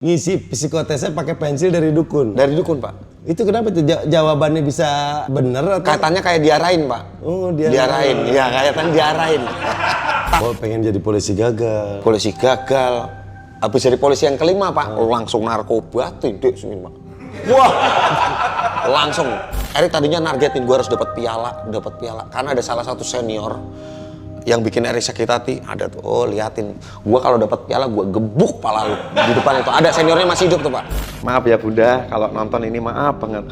ngisi psikotesnya pakai pensil dari dukun. Dari dukun, Pak. Itu kenapa tuh jawabannya bisa bener atau? Katanya kayak diarahin, Pak. Oh, diarahin. Iya, kayaknya diarahin. Oh, pengen jadi polisi gagal. Polisi gagal. Habis dari polisi yang kelima, Pak, langsung narkoba, tindik sini, Pak. Wah, langsung. Erik tadinya nargetin gue harus dapat piala. Karena ada salah satu senior yang bikin Erik sakit hati. Ada tuh, oh liatin. Gue kalau dapat piala, gue gebuk pala lu di depan itu. Ada seniornya masih hidup tuh, Pak. Maaf ya Bunda, kalau nonton ini maaf banget.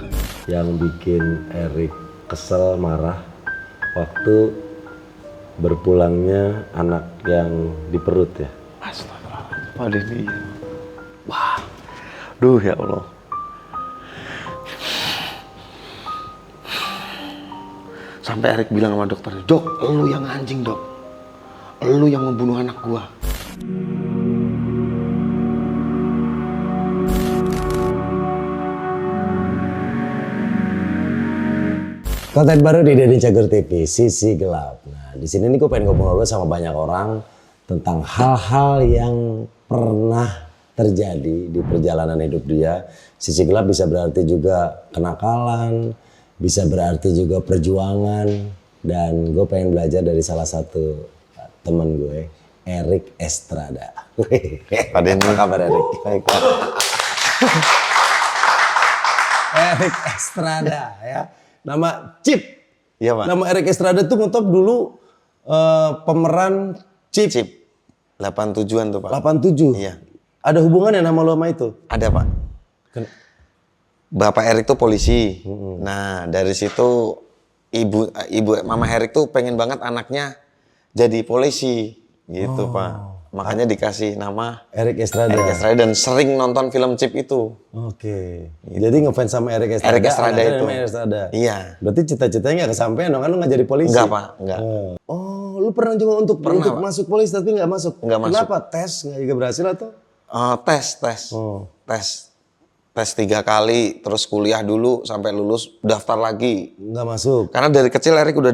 Yang bikin Erik kesel, marah waktu berpulangnya anak yang di perut ya. Astagfirullahaladzim, Pak Denny. Wah, duh ya Allah. Sampai Erik bilang sama dokter, "Dok, lu yang anjing, Dok. Lu yang membunuh anak gua." Konten baru di Denny Cagur TV, Sisi Gelap. Nah, di sini nih gue pengen ngobrol sama banyak orang tentang hal-hal yang pernah terjadi di perjalanan hidup dia. Sisi gelap bisa berarti juga kenakalan, bisa berarti juga perjuangan, dan gue pengen belajar dari salah satu temen gue, Erik Estrada. Pak Denny. Apa kabar Erik? Baik, Pak. Erik Estrada ya. Nama Chip. Iya, Pak. Nama Erik Estrada tuh ngetop dulu pemeran Chip. 87-an tuh, Pak. 87. Iya. Ada hubungannya nama lo sama itu? Ada, Pak. Bapak Erik tuh polisi. Nah, dari situ ibu Mama Erik tuh pengen banget anaknya jadi polisi gitu, Pak. Makanya dikasih nama Erik Estrada. Erik Estrada dan sering nonton film Chip itu. Oke. Jadi ngefans sama Erik Estrada. Erik Estrada itu. Erik Estrada. Iya. Berarti cita-citanya nggak kesampaian dong, kan lu nggak jadi polisi? Enggak, Pak. Enggak. Oh, lu pernah coba untuk Pak. masuk polisi tapi nggak masuk? Nggak masuk. Kenapa? Tes nggak juga berhasil atau? Tes 3 kali, terus kuliah dulu sampai lulus, daftar lagi. Nggak masuk. Karena dari kecil Erik udah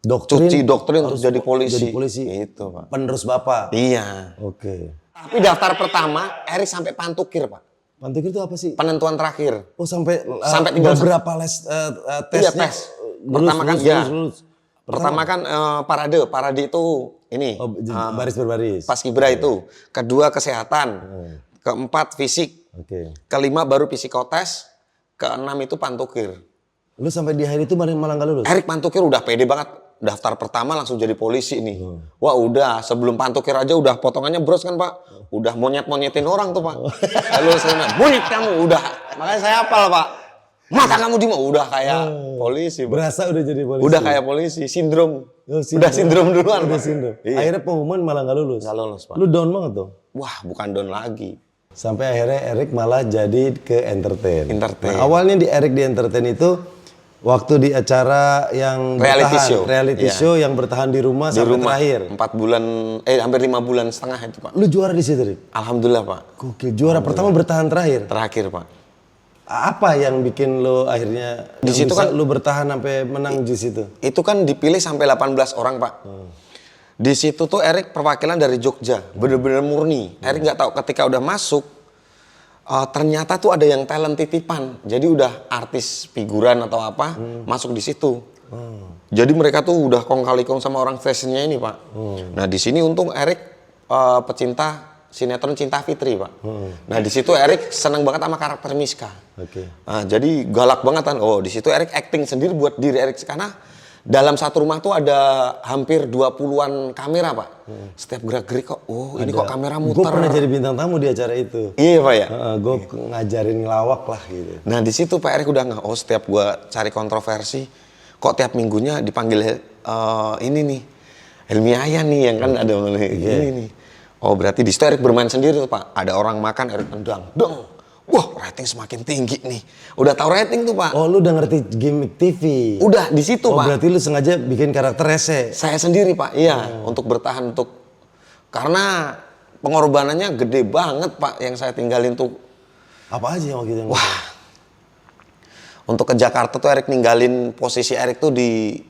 cuci doktrin untuk jadi polisi. Jadi polisi. Itu, Pak. Penerus bapak. Iya. Oke. Tapi daftar pertama, Erik sampai pantukir, Pak. Pantukir itu apa sih? Penentuan terakhir. Oh, sampai tinggal beberapa tesnya? Iya, tes. Pertama kan parade itu ini. Oh, baris berbaris. Pas Kibra itu. Kedua kesehatan. Keempat fisik. Oke. Kelima baru psikotes. Keenam itu pantukir. Lu sampai di akhir itu malah nggak lulus? Erik pantukir udah pede banget. Daftar pertama langsung jadi polisi nih. Wah udah, sebelum pantukir aja udah potongannya bros kan, Pak. Udah monyet-monyetin orang tuh, Pak. Lalu saya monyet kamu, udah. Makanya saya hafal, Pak. Mata kamu di mau udah kayak polisi, Pak. Berasa udah jadi polisi? Udah kayak polisi, sindrom. Oh, Udah sindrom duluan, Udah Pak. sindrom. Iya. Akhirnya pengumuman malah nggak lulus? Nggak lulus, Pak. Lu down banget tuh? Wah, bukan down lagi. Sampai akhirnya Erik malah jadi ke entertain. Entertain. Nah, awalnya di Erik di entertain itu waktu di acara yang reality show yang bertahan di rumah sampai terakhir. 4 bulan, hampir 5 bulan setengah itu, Pak. Lu juara di situ, Rik? Alhamdulillah, Pak. Gokil, juara pertama bertahan terakhir. Terakhir, Pak. Apa yang bikin lo akhirnya Di situ kan lu bertahan sampai menang di situ? Itu kan dipilih sampai 18 orang, Pak. Di situ tuh Erik perwakilan dari Jogja, bener-bener murni. Erik nggak tahu ketika udah masuk, ternyata tuh ada yang talent titipan. Jadi udah artis figuran atau apa masuk di situ. Jadi mereka tuh udah kong kali kong sama orang fashionnya ini, Pak. Nah di sini untung Erik pecinta sinetron Cinta Fitri, Pak. Nah di situ Erik seneng banget sama karakter Miska. Oke. Nah, jadi galak banget kan. Oh di situ Erik acting sendiri buat diri Erik karena dalam satu rumah tuh ada hampir 20-an kamera, Pak. Setiap gerak-gerik kok, ini kok kamera muter. Gue pernah jadi bintang tamu di acara itu. Iya, Pak ya? Gue ngajarin ngelawak lah gitu. Nah di situ Pak Erik udah nggak, setiap gue cari kontroversi, kok tiap minggunya dipanggil ini nih, Helmi Ayah nih yang kan ada ini nih. Oh berarti di situ Erik bermain sendiri tuh, Pak. Ada orang makan, Erik tendang, dong. Wah, rating semakin tinggi nih. Udah tahu rating tuh, Pak. Oh, lu udah ngerti gimmick TV? Udah, di situ, Pak. Oh, berarti lu sengaja bikin karakter rese? Saya sendiri, Pak. Iya, untuk bertahan karena pengorbanannya gede banget, Pak, yang saya tinggalin tuh. Apa aja yang waktu itu? Wah. Untuk ke Jakarta tuh Erik ninggalin posisi Erik tuh di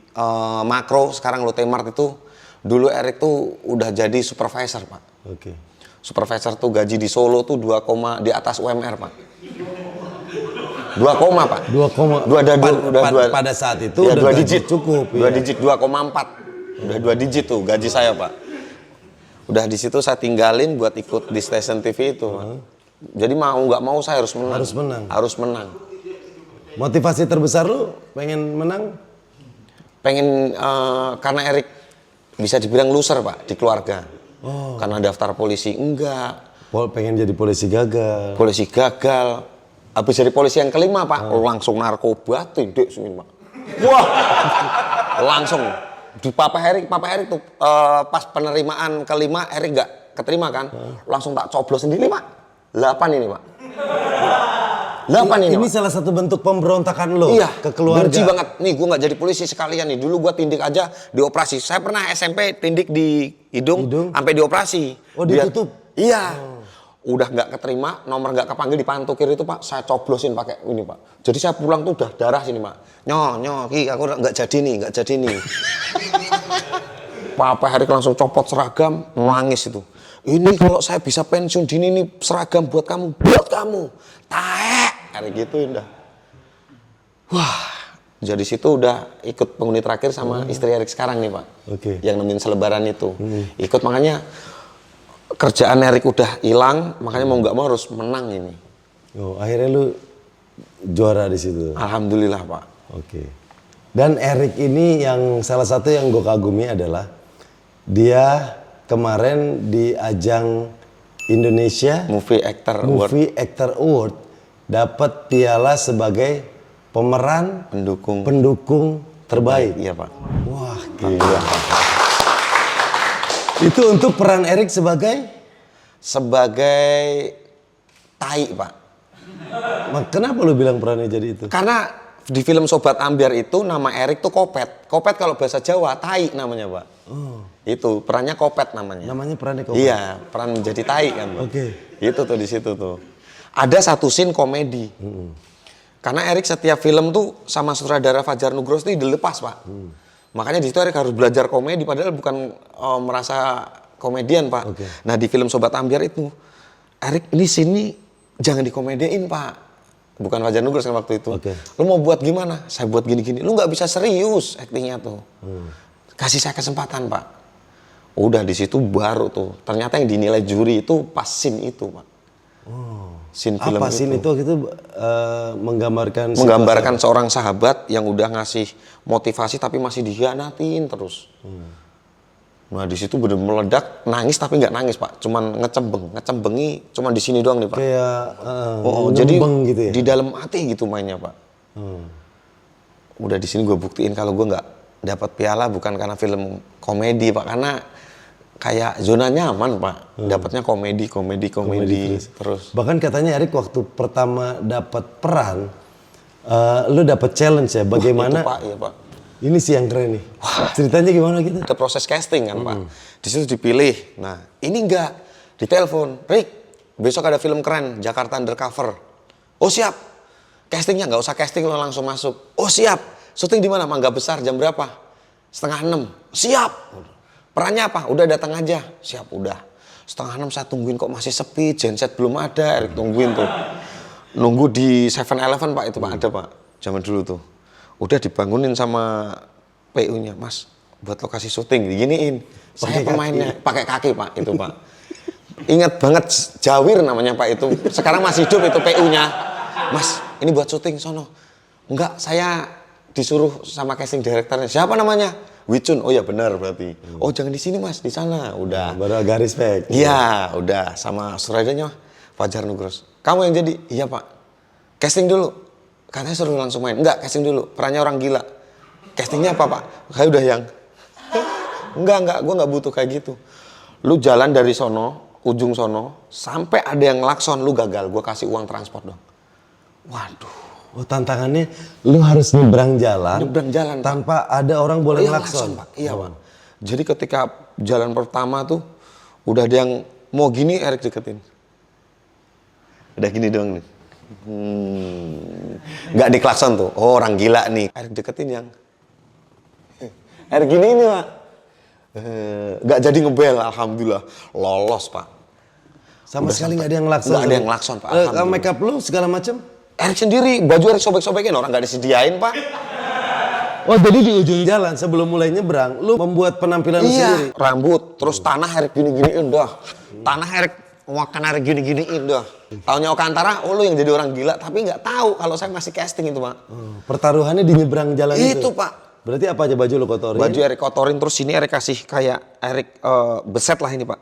Makro, sekarang Lotte Mart itu. Dulu Erik tuh udah jadi supervisor, Pak. Oke. Supervisor tuh gaji di Solo tuh 2, di atas UMR Pak. 2, Pak. 2, pada saat itu ya, udah 2 digit cukup. 2 digit 2,4. Udah 2 digit tuh gaji saya Pak. Udah di situ saya tinggalin buat ikut di stasiun TV itu. Jadi mau nggak mau saya harus menang. Harus menang. Motivasi terbesar lu pengen menang? Pengen karena Erik bisa dibilang loser Pak di keluarga. Karena daftar polisi enggak. Pengen jadi polisi gagal. Polisi gagal. Habis jadi polisi yang kelima Pak, langsung narkoba tindik sini Pak. Wah, langsung di Papa Erik tuh pas penerimaan kelima Erik nggak keterima kan, langsung tak coblos sendiri Pak. 8 ini Pak. 8 ini Ini Pak. salah satu bentuk pemberontakan lo ke keluarga. Benci banget. Nih gue nggak jadi polisi sekalian nih. Dulu gue tindik aja dioperasi. Saya pernah SMP tindik di hidung. Sampai dioperasi. Oh ditutup? Iya. Udah nggak keterima, nomor nggak kepanggil di pantu kiri itu Pak, saya coblosin pakai ini Pak. Jadi saya pulang tuh udah darah sini Pak. Ki, aku nggak jadi nih. Papa Erik langsung copot seragam, nangis itu. Ini kalau saya bisa pensiun dini nih seragam buat kamu. Taek, Erik gitu udah. Wah, jadi situ udah ikut penghuni terakhir sama istri Erik sekarang nih Pak. Yang nemenin selebaran itu. Ikut makanya. Kerjaan Erik udah hilang, makanya mau nggak mau harus menang ini. Akhirnya lu juara di situ. Alhamdulillah Pak. Dan Erik ini yang salah satu yang gue kagumi adalah dia kemarin di ajang Indonesia Movie Actor Award dapat piala sebagai pemeran pendukung terbaik. Iya Pak. Wah gila. Itu untuk peran Erik sebagai Tai Pak. Kenapa lu bilang perannya jadi itu? Karena di film Sobat Ambyar itu nama Erik tuh Kopet. Kopet kalau bahasa Jawa Tai namanya Pak. Itu perannya Kopet namanya. Namanya perannya Kopet. Iya, peran menjadi Tai kan Pak. Itu tuh di situ tuh. Ada satu scene komedi. Karena Erik setiap film tuh sama sutradara Fajar Nugroho itu dilepas Pak. Makanya di situ Erik harus belajar komedi padahal bukan merasa komedian Pak. Nah di film Sobat Ambyar itu Erik ini sini jangan dikomediin Pak. Bukan Fajar Nugroho kan waktu itu. Lu mau buat gimana? Saya buat gini-gini. Lu nggak bisa serius aktingnya tuh. Kasih saya kesempatan Pak. Udah di situ baru tuh. Ternyata yang dinilai juri itu pas scene itu Pak. Scene film apa scene itu menggambarkan seorang sahabat yang udah ngasih motivasi tapi masih dikhianatin terus. Nah di situ bener meledak, nangis tapi nggak nangis Pak, cuman ngecembengi cuman di sini doang nih Pak. Kayak jadi gitu ya? Di dalam hati gitu mainnya Pak. Udah di sini gue buktiin kalau gue nggak dapat piala bukan karena film komedi Pak, karena kayak zona nyaman Pak, dapatnya komedi terus. Bahkan katanya Erik waktu pertama dapat peran, lu dapat challenge ya, bagaimana? Itu Pak, iya Pak. Ini sih yang keren nih. Ceritanya gimana gitu? Ada proses casting kan Pak. Di situ dipilih. Nah ini enggak, ditelepon, Rick, besok ada film keren, Jakarta Undercover. Oh siap. Castingnya nggak usah casting lo langsung masuk. Oh siap. Syuting di mana? Mangga Besar jam berapa? 5:30. Siap. Perannya apa? Udah datang aja. Siap, udah. 5:30 saya tungguin kok masih sepi, genset belum ada, Erik tungguin tuh. Nunggu di 7-Eleven Pak, itu Pak, ada Pak. Zaman dulu tuh. Udah dibangunin sama PU-nya, Mas, buat lokasi syuting, diginiin. Saya pemainnya, pakai kaki Pak, itu Pak. Ingat banget, Jawir namanya Pak itu. Sekarang masih hidup itu PU-nya. Mas, ini buat syuting sono. Enggak, saya disuruh sama casting directornya. Siapa namanya? Wicun. Oh ya benar berarti. Oh jangan di sini Mas, di sana. Udah. Baru agak respect. Iya, udah sama sutradaranya Fajar Nugroho. Kamu yang jadi? Iya Pak. Casting dulu. Katanya suruh langsung main. Enggak, casting dulu. Perannya orang gila. Castingnya apa Pak? Kayak udah yang. Enggak, gue nggak butuh kayak gitu. Lu jalan dari sono, ujung sono, sampai ada yang ngelakson, lu gagal. Gue kasih uang transport dong. Waduh. Oh tantangannya lu harus nyebrang jalan tanpa Pak. ada orang boleh ngelakson. Pak. Iya Pak. Jadi ketika jalan pertama tuh udah ada yang mau gini, Erik deketin. Udah gini doang nih. Nggak diklakson tuh. Oh orang gila nih. Erik deketin yang Erik gini ini Pak. Nggak jadi ngebel, alhamdulillah lolos Pak. Sama sekali nggak ada yang ngelakson. Nggak ada yang ngelakson, Pak. Alhamdulillah. Make up lu segala macam? Erik sendiri, baju Erik sobek-sobekin, orang nggak disediain, Pak. Oh jadi di ujung jalan sebelum mulai nyebrang, lu membuat penampilan lu sendiri? Iya, rambut, terus tanah Erik gini-giniin dah. Tanah Erik, wakan Erik gini-giniin dah. Taunya Oka Antara, oh lu yang jadi orang gila, tapi nggak tahu kalau saya masih casting itu, Pak. Pertaruhannya di nyebrang jalan itu? Itu, Pak. Berarti apa aja baju lu kotorin? Baju Erik kotorin, terus sini Erik kasih kayak Erik beset lah ini, Pak.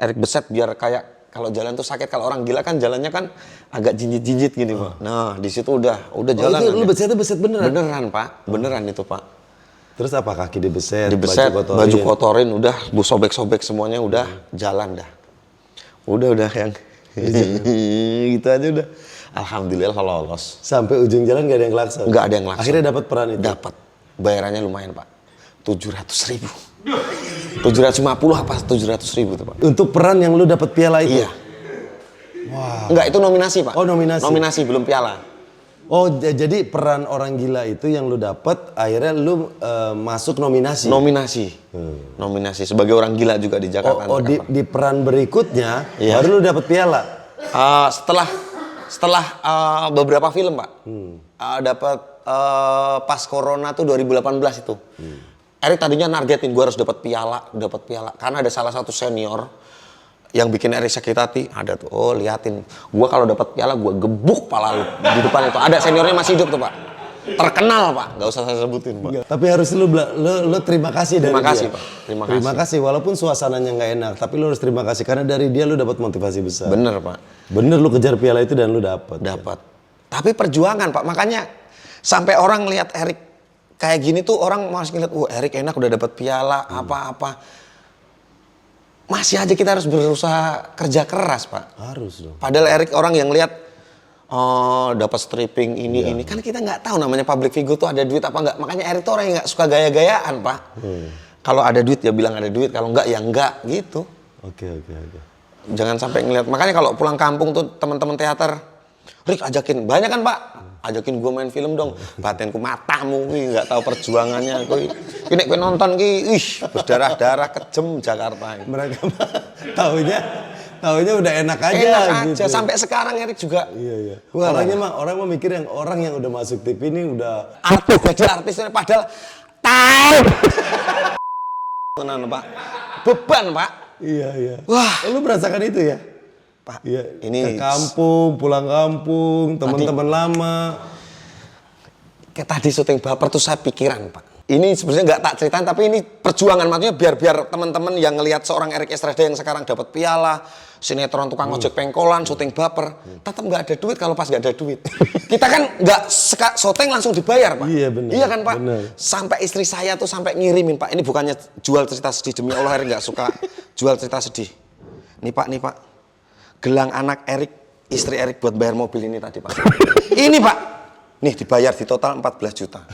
Erik beset biar kayak kalau jalan tuh sakit, kalau orang gila kan jalannya kan agak jinjit-jinjit gini, Pak. Nah, di situ udah jalan. Itu lu besetnya beset beneran? Beneran, Pak. Beneran itu, Pak. Terus apa kaki dibeset, Dibeset, baju baju kotorin, udah bu sobek-sobek semuanya, udah jalan dah. Udah yang gitu aja udah. Alhamdulillah kalau lolos. Sampai ujung jalan gak ada yang ngelakson? Nggak ada yang ngelakson. Akhirnya dapat peran itu? Dapat. Bayarannya lumayan, Pak. 700.000. 750 apa 700.000 tuh, Pak. Untuk peran yang lu dapat piala itu? Iya. Wah. Enggak, itu nominasi, Pak. Oh, nominasi. Nominasi, belum piala. Oh, jadi peran orang gila itu yang lu dapat, akhirnya lu masuk nominasi? Nominasi. Nominasi sebagai orang gila juga di Jakarta. Di peran berikutnya, Iya. baru lu dapat piala? Setelah beberapa film, Pak. Dapat pas Corona tuh 2018 itu. Erik tadinya nargetin gue harus dapat piala. Karena ada salah satu senior yang bikin Erik sakit hati. Ada tuh, oh liatin. Gue kalau dapat piala gue gebuk pala lu di depan itu. Ada seniornya masih hidup tuh, Pak. Terkenal, Pak. Gak usah saya sebutin, Pak. Tapi harus lu terima kasih dari dia. Terima kasih, Pak. Terima kasih. Walaupun suasananya nggak enak, tapi lu harus terima kasih karena dari dia lu dapat motivasi besar. Bener, Pak. Bener lu kejar piala itu dan lu dapat. Tapi perjuangan, Pak. Makanya sampai orang lihat Erik kayak gini tuh orang masih ngeliat, wah Erik enak udah dapat piala apa-apa. Masih aja kita harus berusaha kerja keras, Pak. Harus dong. Padahal Erik orang yang lihat dapat stripping ini kan kita nggak tahu namanya public figure tuh ada duit apa enggak. Makanya Erik tuh orang yang nggak suka gaya-gayaan, Pak. Kalau ada duit ya bilang ada duit, kalau enggak ya enggak gitu. Oke. Jangan sampai ngeliat. Makanya kalau pulang kampung tuh teman-teman teater, Rik ajakin banyak kan, Pak? Ajakin gue main film dong. Batinku matamu ki nggak tahu perjuangannya ki. Ini gue nonton ki, berdarah-darah kejem Jakarta. Mereka taunya udah enak aja Enak gitu. aja. Sampai sekarang Erik juga. Iya. Orang mah mikir yang orang yang udah masuk TV ini udah Artis jadi artis padahal tahu. Tenan, Pak. Beban, Pak. Iya. Wah, lu merasakan itu ya? Pak. Iya. Ini ke kampung, pulang kampung, teman-teman lama. Kayak tadi syuting baper tuh saya pikiran, Pak. Ini sebenarnya nggak tak ceritain, tapi ini perjuangan, maksudnya biar teman-teman yang ngelihat seorang Erik Estrada yang sekarang dapat piala, sinetron tukang ojek pengkolan, syuting baper, tetap nggak ada duit kalau pas nggak ada duit. Kita kan nggak syuting langsung dibayar, Pak. Iya benar. Iya kan, Pak. Bener. Sampai istri saya tuh sampai ngirimin, Pak. Ini bukannya jual cerita sedih, demi Allah Erik nggak suka jual cerita sedih. Nih Pak. Gelang anak Erik, istri Erik buat bayar mobil ini tadi, Pak. Ini, Pak. Nih dibayar di total 14 juta.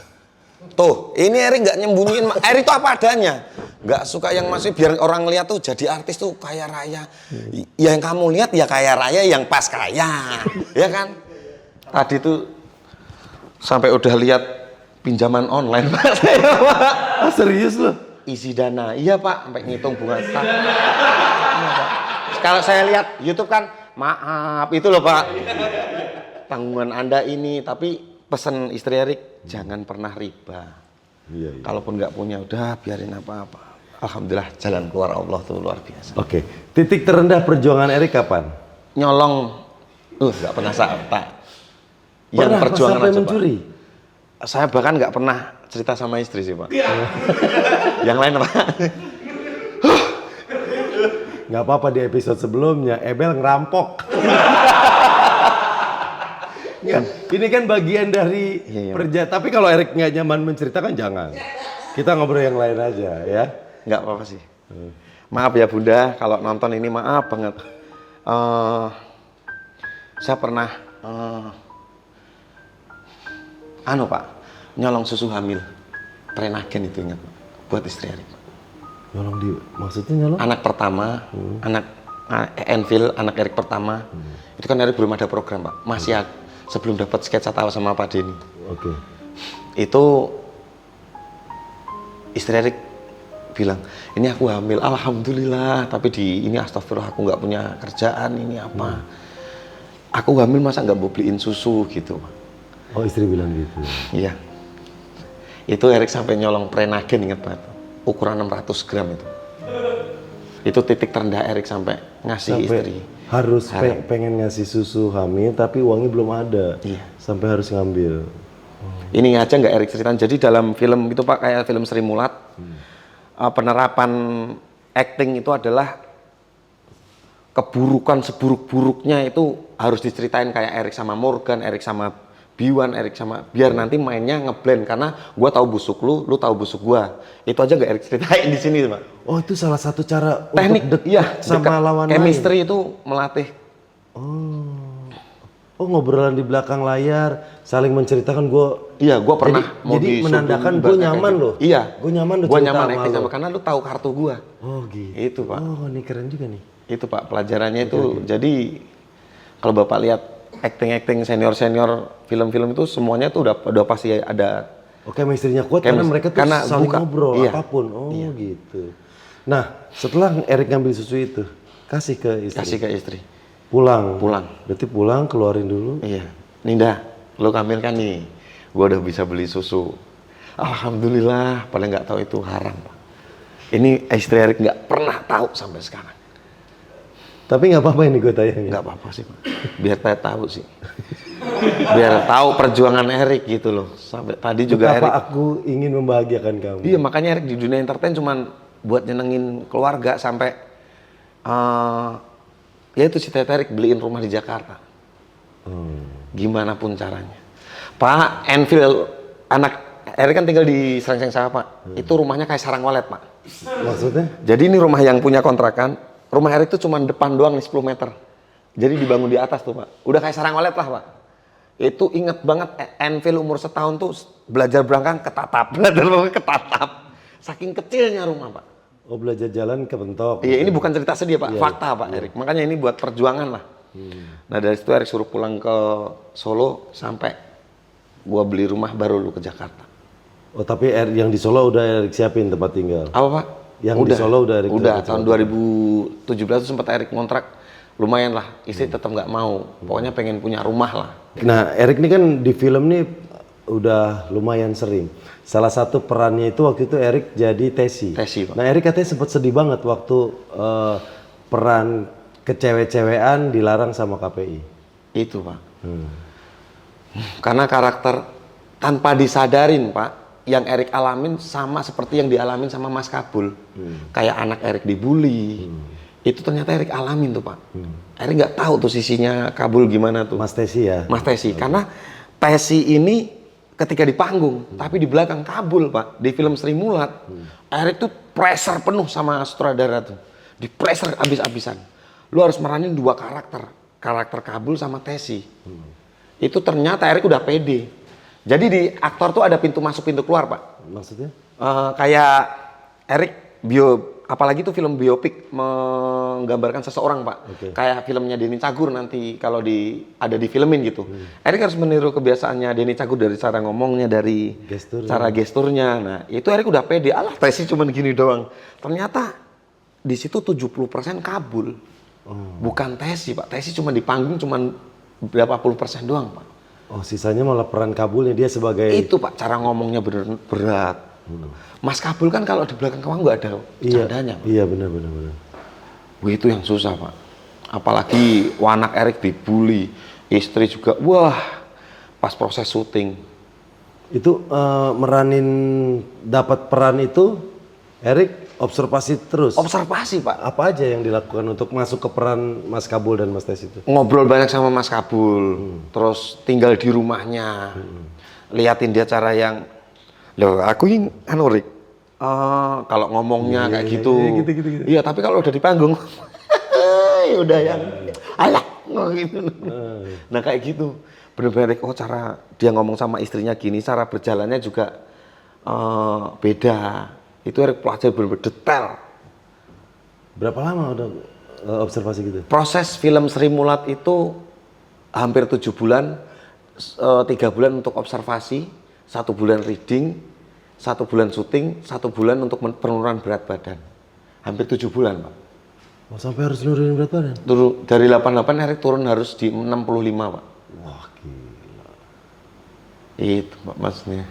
Tuh, ini Erik nggak nyembunyiin. Erik itu apa adanya. Nggak suka yang masih biar orang lihat tuh jadi artis tuh kaya raya. Ya yang kamu lihat ya kaya raya yang pas kaya. Ya kan? Tadi tuh sampai udah lihat pinjaman online, Pak. Ah, serius loh? Isi dana. Iya, Pak, sampai ngitung bunga start. Iya, Pak. Kalau saya lihat YouTube kan, maaf itu loh, Pak. Tanggungan Anda ini, tapi pesan istri Erik jangan pernah riba. Iya. Kalaupun nggak punya, udah biarin apa-apa. Alhamdulillah jalan keluar Allah tuh luar biasa. Oke. Titik terendah perjuangan Erik kapan? Nyolong, nggak pernah tak. Yang Pernah, perjuangan sampai aja, mencuri? Pak. Saya bahkan nggak pernah cerita sama istri sih, Pak. Yang lain, Pak. Nggak apa-apa, di episode sebelumnya Ebel ngerampok. Ini kan bagian dari Tapi kalau Erik nggak nyaman menceritakan jangan. Kita ngobrol yang lain aja ya. Nggak apa-apa sih. Maaf ya Bunda, kalau nonton ini maaf banget. Saya pernah Pak, nyolong susu hamil. Prenagen itu ingat, buat istri Erik. Maksudnya nyolong? Anak pertama, anak Enfield, anak Erik pertama. Itu kan Erik belum ada program, Pak. Masih sebelum dapat sketsa tawa sama Pak Denny. Oke. Itu istri Erik bilang, ini aku hamil, alhamdulillah, tapi ini astagfirullah aku nggak punya kerjaan, ini apa? Aku hamil masa nggak mau beliin susu gitu. Oh istri bilang gitu. Iya. Itu Erik sampai nyolong Prenagen, inget banget. Ukuran 600 gram itu. Itu titik terendah Erik sampai ngasih istri. Harus pengen ngasih susu hamil tapi uangnya belum ada. Iya. Sampai harus ngambil. Ini aja nggak Erik ceritain. Jadi dalam film itu Pak, kayak film Sri Mulat, penerapan acting itu adalah keburukan seburuk-buruknya itu harus diceritain kayak Erik sama Morgan, Erik sama Biwan, Erik sama, biar nanti mainnya ngeblend karena gua tahu busuk lu tahu busuk gua. Itu aja nggak Erik ceritain di sini Pak. Oh itu salah satu cara Teknik untuk dekat sama lawan chemistry lain. itu melatih. Oh ngobrolan di belakang layar, saling menceritakan gue. Iya, gue pernah mau jadi disuruh menandakan gue ibaratnya nyaman kayak gitu. loh. Iya, gue nyaman loh. Gue cerita nyaman sama acting lo. sama karena lu tahu kartu gue. Oh gitu. Itu Pak. Oh ini keren juga nih. Itu Pak pelajarannya itu. Jadi kalau Bapak lihat acting senior film-film itu semuanya tuh udah pasti ada. Oke, chemistry-nya kuat karena mereka tuh saling ngobrol apapun. Oh gitu. Nah setelah Erik ngambil susu itu, kasih ke istri. Kasih ke istri. Pulang. Berarti pulang keluarin dulu. Iya. Ninda, lo hamil kan nih. Gua udah bisa beli susu. Alhamdulillah, paling nggak tahu itu haram, Pak. Ini istri Erik nggak pernah tahu sampai sekarang. Tapi nggak apa-apa ini gue tayangin. Nggak apa-apa sih, Pak. Biar saya tahu sih. Biar tahu perjuangan Erik gitu loh. Sampai tadi juga Betapa Erik. aku ingin membahagiakan kamu. Iya, makanya Erik di dunia entertain cuman buat nyenengin keluarga sampai ya itu si Erik beliin rumah di Jakarta. Gimana pun caranya. Pak, Enfield, anak Erik kan tinggal di Serengseng Sawah, Pak. Itu rumahnya kayak sarang walet, Pak. Maksudnya? Jadi ini rumah yang punya kontrakan. Rumah Erik tuh cuma depan doang nih 10 meter. Jadi dibangun di atas tuh, Pak. Udah kayak sarang walet lah, Pak. Itu inget banget Enfield umur setahun tuh belajar berangkat ketatap. Saking kecilnya rumah, Pak. Oh belajar jalan kebentok. Iya, ini bukan cerita sedih, Pak. Fakta, Pak Erik. Makanya ini buat perjuangan lah. Nah dari situ Erik suruh pulang ke Solo sampai gua beli rumah baru lu ke Jakarta. Oh tapi yang di Solo udah Erik siapin tempat tinggal? Apa Pak? Yang di Solo udah Erik? Udah, tahun 2017 tuh sempat Erik kontrak. Lumayan lah, istri tetap nggak mau. Pokoknya pengen punya rumah lah. Nah Erik ini kan di film nih udah lumayan sering. Salah satu perannya itu waktu itu Erik jadi Tesi. Pak. Nah Erik katanya sempat sedih banget waktu peran kecewe-cewean dilarang sama KPI. Itu Pak. Karena karakter tanpa disadarin Pak, yang Erik alamin sama seperti yang dialamin sama Mas Kabul. Kayak anak Erik dibully. Itu ternyata Erik alamin tuh Pak. Erik nggak tahu tuh sisinya Kabul gimana tuh. Mas Tesi ya? Mas Tesi. Karena Tesi ini ketika di panggung, tapi di belakang Kabul Pak. Di film Sri Mulat, Erik tuh pressure penuh sama sutradara tuh. Di pressure abis-abisan. Lu harus meranin dua karakter Kabul sama Tesi. Itu ternyata Erik udah pede. Jadi di aktor tuh ada pintu masuk pintu keluar Pak. Maksudnya? Kayak Erik apalagi tuh film biopik menggambarkan seseorang Pak. Kayak filmnya Denny Cagur nanti kalau ada di filmin gitu. Erik harus meniru kebiasaannya Denny Cagur dari cara ngomongnya, dari cara gesturnya. Nah itu Erik udah pede. Alah Tesi cuman gini doang. Ternyata di situ 70% Kabul. Bukan Tesi Pak. Tesi cuma di panggung cuma berapa puluh persen doang Pak. Oh sisanya malah peran Kabulnya dia sebagai. Itu Pak cara ngomongnya bener berat. Mas Kabul kan kalau di belakang kamu nggak ada candanya Pak. Iya benar. Wah itu yang susah Pak. Apalagi anak Erik dibully, istri juga. Wah pas proses syuting. Itu meranin dapat peran itu Erik observasi terus. Observasi Pak. Apa aja yang dilakukan untuk masuk ke peran Mas Kabul dan Mas Tes itu? Ngobrol banyak sama Mas Kabul, terus tinggal di rumahnya, liatin dia cara yang, loh aku ini Rik, kalau ngomongnya kayak gitu. Iya tapi kalau udah di panggung, udah yang, alah gitu. Nah kayak gitu, bener-bener cara dia ngomong sama istrinya gini, cara berjalannya juga beda. Itu Erik pelajari bener-bener detail. Berapa lama udah observasi gitu? Proses film Sri Mulat itu hampir 7 bulan, 3 bulan untuk observasi, 1 bulan reading, 1 bulan syuting, 1 bulan untuk penurunan berat badan. Hampir 7 bulan, Pak. Oh, sampai harus nurunin berat badan? Dari 88 Erik turun harus di 65, Pak. Wah, gila. Itu, Pak, maksudnya.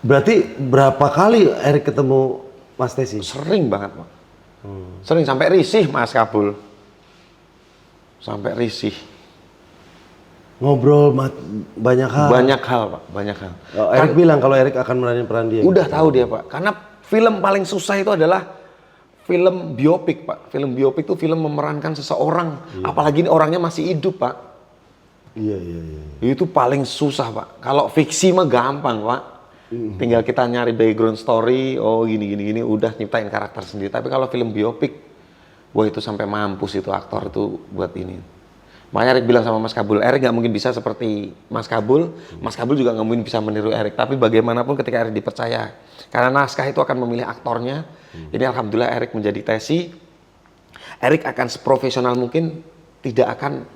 Berarti berapa kali Erik ketemu Mas Tessy? Sering banget, Pak. Sering sampai risih Mas Kabul. Sampai risih. Ngobrol banyak hal? Banyak hal, Pak, banyak hal. Oh, Erik bilang kalau Erik akan meranin peran dia? Udah tahu dia, Pak. Karena film paling susah itu adalah film biopik, Pak. Film biopik itu film memerankan seseorang. Apalagi ini orangnya masih hidup, Pak. Iya. Itu paling susah, Pak. Kalau fiksi mah gampang, Pak. Tinggal kita nyari background story, oh gini, udah nyiptain karakter sendiri. Tapi kalau film biopik, wah itu sampai mampus itu aktor itu buat ini. Makanya Erik bilang sama Mas Kabul, Erik nggak mungkin bisa seperti Mas Kabul. Mas Kabul juga nggak mungkin bisa meniru Erik. Tapi bagaimanapun ketika Erik dipercaya, karena naskah itu akan memilih aktornya. Ini alhamdulillah Erik menjadi Tessy. Erik akan seprofesional mungkin, tidak akan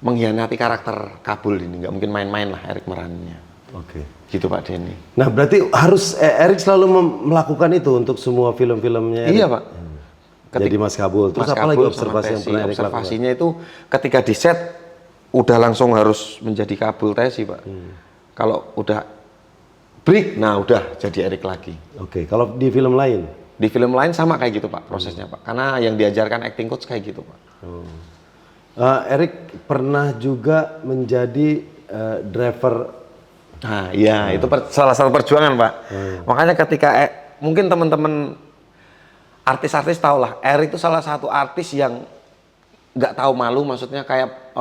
mengkhianati karakter Kabul ini. Nggak mungkin main-main lah Erik merannya. Oke. Gitu Pak Denny. Nah berarti harus Erik selalu melakukan itu untuk semua film-filmnya Erik? Iya Pak. Jadi Mas Kabul. Terus Mas apa Kabul lagi sama observasi yang Tessy. pernah Erik lakukan? Observasinya itu ketika di set udah langsung harus menjadi Kabul Tessy Pak. Kalau udah break, nah udah jadi Erik lagi. Oke. Kalau di film lain? Di film lain sama kayak gitu Pak prosesnya Pak. Karena yang diajarkan acting coach kayak gitu Pak. Erik pernah juga menjadi driver. Nah iya itu salah satu perjuangan Pak. Makanya ketika mungkin teman-teman artis-artis tahu lah, Erik itu salah satu artis yang nggak tahu malu, maksudnya kayak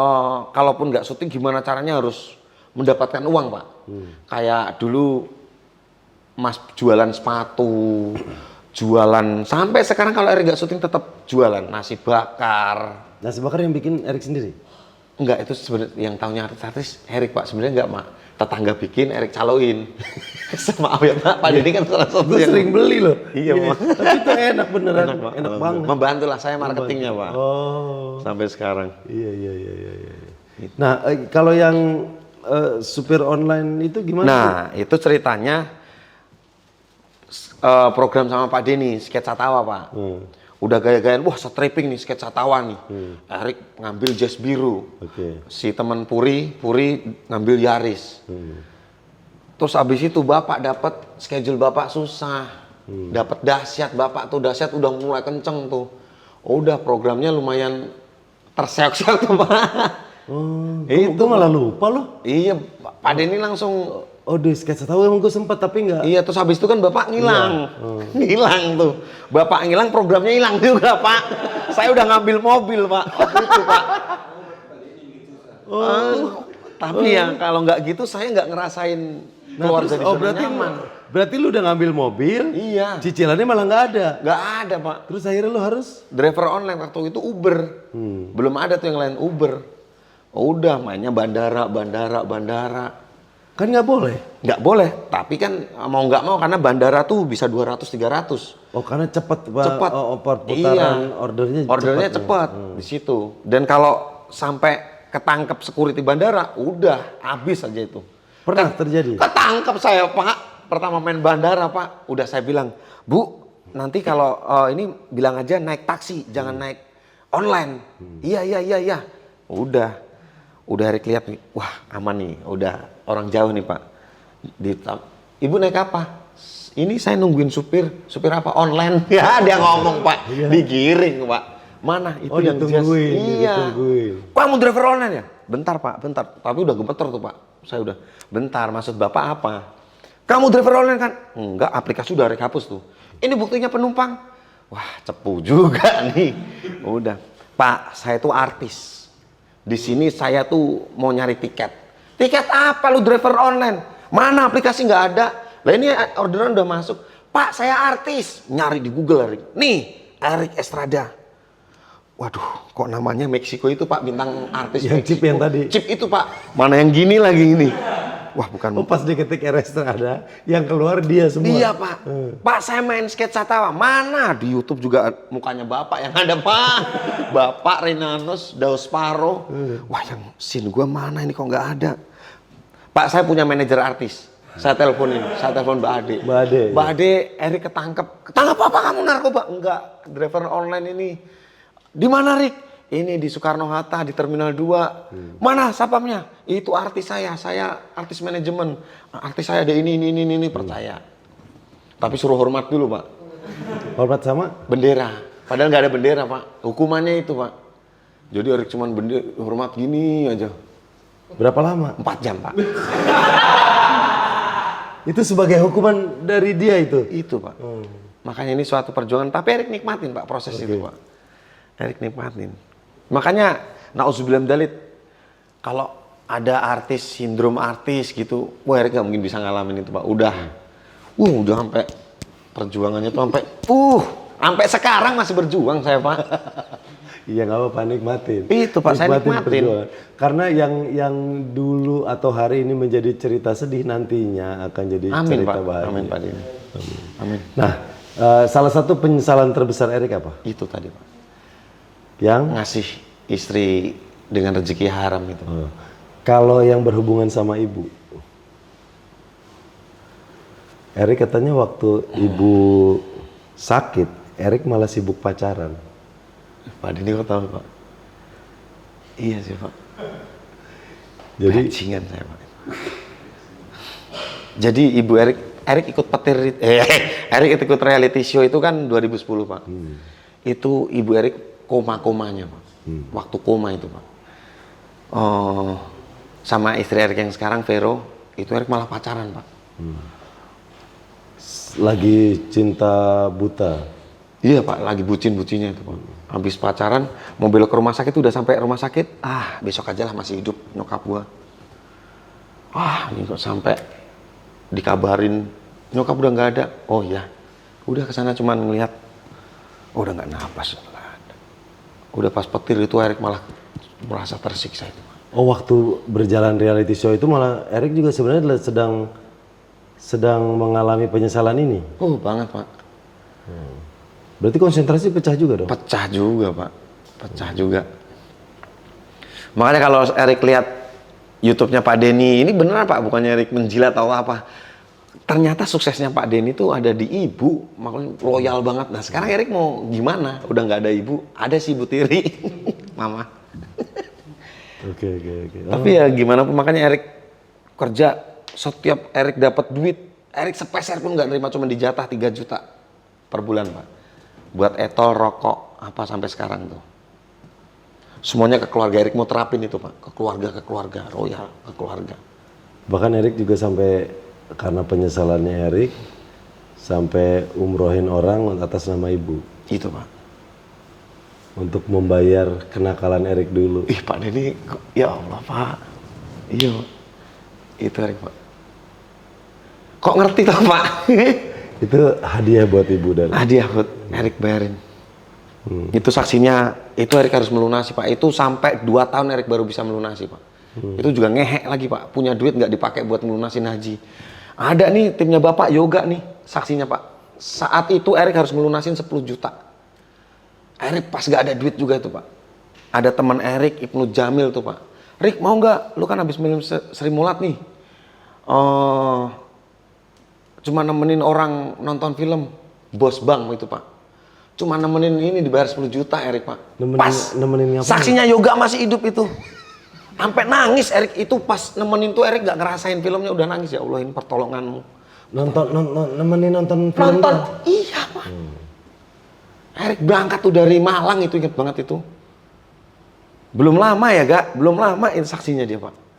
kalaupun nggak syuting gimana caranya harus mendapatkan uang Pak. Kayak dulu Mas jualan sepatu, jualan sampai sekarang kalau Erik nggak syuting tetap jualan nasi bakar. Nasi bakar yang bikin Erik sendiri? Enggak, itu sebenarnya yang tahunya artis Erik Pak, sebenarnya enggak Mak. Tetangga bikin, Erik caloin. Maaf ya Pak, Pak Denny kan salah satu Gue yang sering beli loh. Iya Mak. Tapi itu enak beneran, enak banget. Membantu lah saya marketingnya Pak. Oh. Sampai sekarang. Iya. Nah, kalau yang supir online itu gimana? Nah, itu ceritanya program sama Pak Denny, sketsa tawa Pak. Udah gaya-gayaan, wah stripping nih, sketsa tawa nih. Erik ngambil jas biru. Si teman Puri ngambil Yaris. Terus abis itu Bapak dapat schedule Bapak susah. Dapat dahsyat, Bapak tuh dahsyat udah mulai kenceng tuh. Udah programnya lumayan terseok-seok tuh Pak. Itu malah lupa loh. Iya, Pak Denny langsung. Oh di sketsa tahu emang gue sempet tapi nggak. Iya, terus habis itu kan Bapak ngilang. Ngilang tuh. Bapak ngilang, programnya hilang juga Pak. Saya udah ngambil mobil Pak. Waktu itu Pak. Tapi ya kalau nggak gitu saya nggak ngerasain keluar dari zona nyaman. Berarti lu udah ngambil mobil, Iya. cicilannya malah nggak ada. Nggak ada Pak. Terus akhirnya lu harus? Driver online waktu itu Uber. Belum ada tuh yang lain Uber. Udah mainnya bandara. Kan nggak boleh. Nggak boleh, tapi kan mau nggak mau karena bandara tuh bisa 200-300. Oh karena cepat Pak. Cepat. Putaran ordernya cepat di situ. Dan kalau sampai ketangkep security bandara, udah habis aja itu. Pernah terjadi? Ketangkep saya Pak, pertama main bandara Pak, udah saya bilang, Bu, nanti kalau ini bilang aja naik taksi, jangan naik online. Iya. Udah Erik lihat nih, wah aman nih, udah orang jauh nih Pak. Ibu naik apa? Ini saya nungguin supir apa? Online. Ya dia ngomong Pak, digiring Pak. Mana itu yang ditungguin, iya. Kamu driver online ya? Bentar Pak, bentar. Tapi udah gemeter tuh Pak. Saya udah, bentar maksud Bapak apa? Kamu driver online kan? Enggak, aplikasi udah Erik hapus tuh. Ini buktinya penumpang. Wah cepu juga nih. Udah, Pak saya tuh artis. Di sini saya tuh mau nyari tiket. Tiket apa lu driver online? Mana aplikasi nggak ada? Lah ini orderan udah masuk. Pak saya artis. Nyari di Google Erik. Nih Erik Estrada. Waduh kok namanya Meksiko itu Pak, bintang artis yang Meksiko. chip yang tadi. Chip itu Pak. Mana yang gini lagi ini? Wah bukan. Oh pas diketik Estrada yang keluar dia semua. Iya Pak. Pak saya main sketsa tawa. Mana di YouTube juga mukanya Bapak yang ada Pak. Bapak Renanos Daus Paro. Wah yang scene gua mana ini kok nggak ada. Pak saya punya manajer artis. Saya telepon Mbak Ade. Mbak Ade. Mbak Ade, Erik ketangkep. Ketangkep apa kamu narkoba? Enggak, driver online ini. Di mana, Rik? Ini di Soekarno-Hatta di Terminal 2. Mana sapamnya? Itu artis saya artis manajemen. Artis saya ada ini percaya. Tapi suruh hormat dulu, Pak. Hormat sama? Bendera. Padahal nggak ada bendera, Pak. Hukumannya itu, Pak. Jadi Erik cuman hormat gini aja. Berapa lama? 4 jam, Pak. Itu sebagai hukuman dari dia itu? Itu, Pak. Makanya ini suatu perjuangan. Tapi Erik nikmatin, Pak, proses itu, Pak. Erik nikmatin. Makanya, na'udzubillah min dzalik, kalau ada artis, sindrom artis gitu, wah Erik nggak mungkin bisa ngalamin itu, Pak. Udah sampai perjuangannya tuh sampai sekarang masih berjuang saya, Pak. Iya nggak apa-apa, nikmatin. Itu, Pak, saya nikmatin. perjuangan. Karena yang dulu atau hari ini menjadi cerita sedih, nantinya akan jadi Amin, cerita Pak. bahagia. Amin, Pak Dini. Amin. Nah, salah satu penyesalan terbesar Erik apa? Itu tadi, Pak. Yang Ngasih istri dengan rezeki haram itu. kalau yang berhubungan sama ibu, Erik katanya waktu ibu sakit, Erik malah sibuk pacaran. Pak Dini kok tahu, Pak? Iya sih, Pak. Jadi Bajingan saya, Pak. Jadi ibu Erik ikut Erik ikut reality show itu kan 2010, Pak. Itu ibu Erik koma-komanya, Pak. Waktu koma itu, Pak. Sama istri Erik yang sekarang, Vero, itu Erik malah pacaran, Pak. lagi cinta buta. Iya, Pak, lagi bucin-bucinnya itu, Pak. Habis pacaran, mau belok ke rumah sakit, udah sampai rumah sakit, besok aja lah, masih hidup nyokap gua. Ini kok sampai dikabarin nyokap udah nggak ada. Oh iya, udah kesana cuman ngeliat, udah nggak napas. Udah pas petir itu Erik malah merasa tersiksa itu. Oh, waktu berjalan reality show itu malah Erik juga sebenarnya sedang mengalami penyesalan ini. Oh banget, Pak. Berarti konsentrasi pecah juga dong? Pecah juga, Pak. Pecah juga. Makanya kalau Erik lihat YouTube-nya Pak Denny, ini beneran, Pak, bukannya Erik menjilat atau apa. Ternyata suksesnya Pak Denny itu ada di ibu, makanya loyal banget. Nah sekarang Erik mau gimana? Udah nggak ada ibu, ada si Ibu Tiri, Mama. Oke. Tapi ya gimana pun, makanya Erik kerja, setiap Erik dapat duit, Erik sepeser pun nggak nerima, cuma dijatah 3 juta per bulan, Pak. Buat etol, rokok, apa sampai sekarang tuh. Semuanya ke keluarga. Erik mau terapin itu, Pak. Ke keluarga, royal, ke keluarga. Bahkan Erik juga sampai, karena penyesalannya Erik, sampai umrohin orang atas nama ibu. Itu, Pak. Untuk membayar kenakalan Erik dulu. Ih, Pak Denny, ya Allah, Pak. Iya, Pak. Itu Erik, Pak. Kok ngerti toh, Pak? Itu hadiah buat ibu dan Hadiah buat Erik bayarin. Itu saksinya, itu Erik harus melunasi, Pak. Itu sampai 2 tahun Erik baru bisa melunasi, Pak. Itu juga ngehek lagi, Pak. Punya duit nggak dipakai buat melunasin haji. Ada nih timnya Bapak Yoga nih, saksinya, Pak. Saat itu Erik harus melunasin 10 juta. Erik pas nggak ada duit juga tuh, Pak. Ada teman Erik, Ibnu Jamil tuh, Pak. Rik, mau nggak? Lu kan habis minum Sri Mulat nih. Cuma nemenin orang nonton film Bos Bang itu, Pak. Cuma nemenin ini dibayar 10 juta Erik, Pak. nemenin ngapain? Saksinya Yoga masih hidup itu. Sampai nangis Erik itu pas nemenin tuh, Erik gak ngerasain filmnya udah nangis. Ya Allah, ini pertolonganmu. Nemenin nonton film. Iya, Pak. Erik berangkat tuh dari Malang, itu inget banget itu. Belum lama ya, belum lama ini saksinya dia, Pak.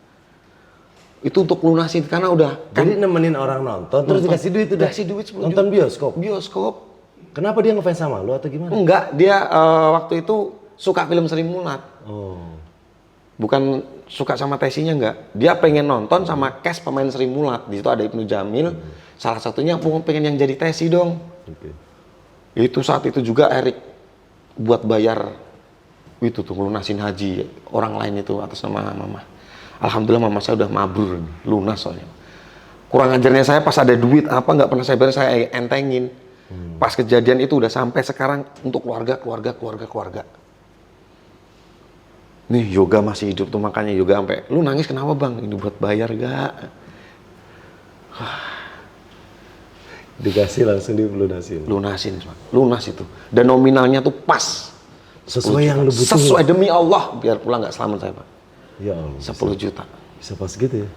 Itu untuk lunasin karena udah. Jadi nemenin orang nonton, terus dikasih duit udah. Dikasih duit 10 nonton juta. bioskop. Bioskop. Kenapa dia ngefans sama lu atau gimana? Enggak, dia waktu itu suka film Sri Mulat. Oh. Bukan suka sama Tesinya, enggak. Dia pengen nonton sama cast pemain Sri Mulat. Di situ ada Ibnu Jamil. Salah satunya pengen yang jadi Tesi dong. Okay. Itu saat itu juga Erik buat bayar itu tuh lunasin haji orang lain itu atas nama Mama. Alhamdulillah Mama saya udah mabrur, lunas soalnya. Kurang ajarnya saya pas ada duit apa nggak pernah saya bayar, saya entengin. Pas kejadian itu udah sampai sekarang untuk keluarga. Nih Yoga masih hidup tuh, makanya Yoga sampai, lu nangis kenapa Bang? Ini buat bayar gak? Dikasih langsung dilunasin. Lunasin, Pak. Lunas itu. Dan nominalnya tuh pas. Sesuai yang lu butuhin. Sesuai demi Allah, biar pulang nggak selamat saya, Pak. Ya Allah. 10 juta. Bisa pas gitu ya.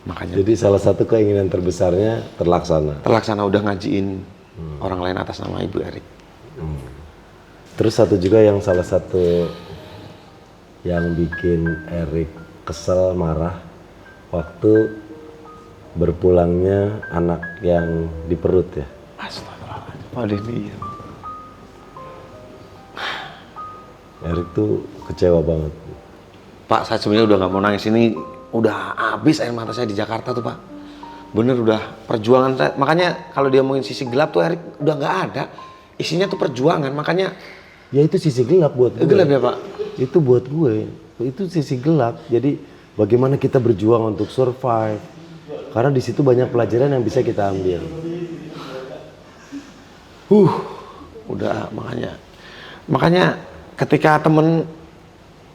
Makanya Jadi salah satu keinginan terbesarnya terlaksana. terlaksana, udah ngajiin orang lain atas nama Ibu Erik. Terus satu juga yang salah satu yang bikin Erik kesel, marah, waktu berpulangnya anak yang di perut ya. Astagfirullahaladzim. Pak Denny. Erik tuh kecewa banget. Pak, saya sebenarnya udah nggak mau nangis, ini udah habis air mata saya di Jakarta tuh, Pak. Bener, udah perjuangan saya. Makanya kalau dia ngomongin sisi gelap tuh Erik udah nggak ada. Isinya tuh perjuangan, makanya. Ya itu sisi gelap buat gue. Gelap ya, Pak? Itu buat gue. Itu sisi gelap. Jadi bagaimana kita berjuang untuk survive. Karena di situ banyak pelajaran yang bisa kita ambil. Udah, makanya ketika temen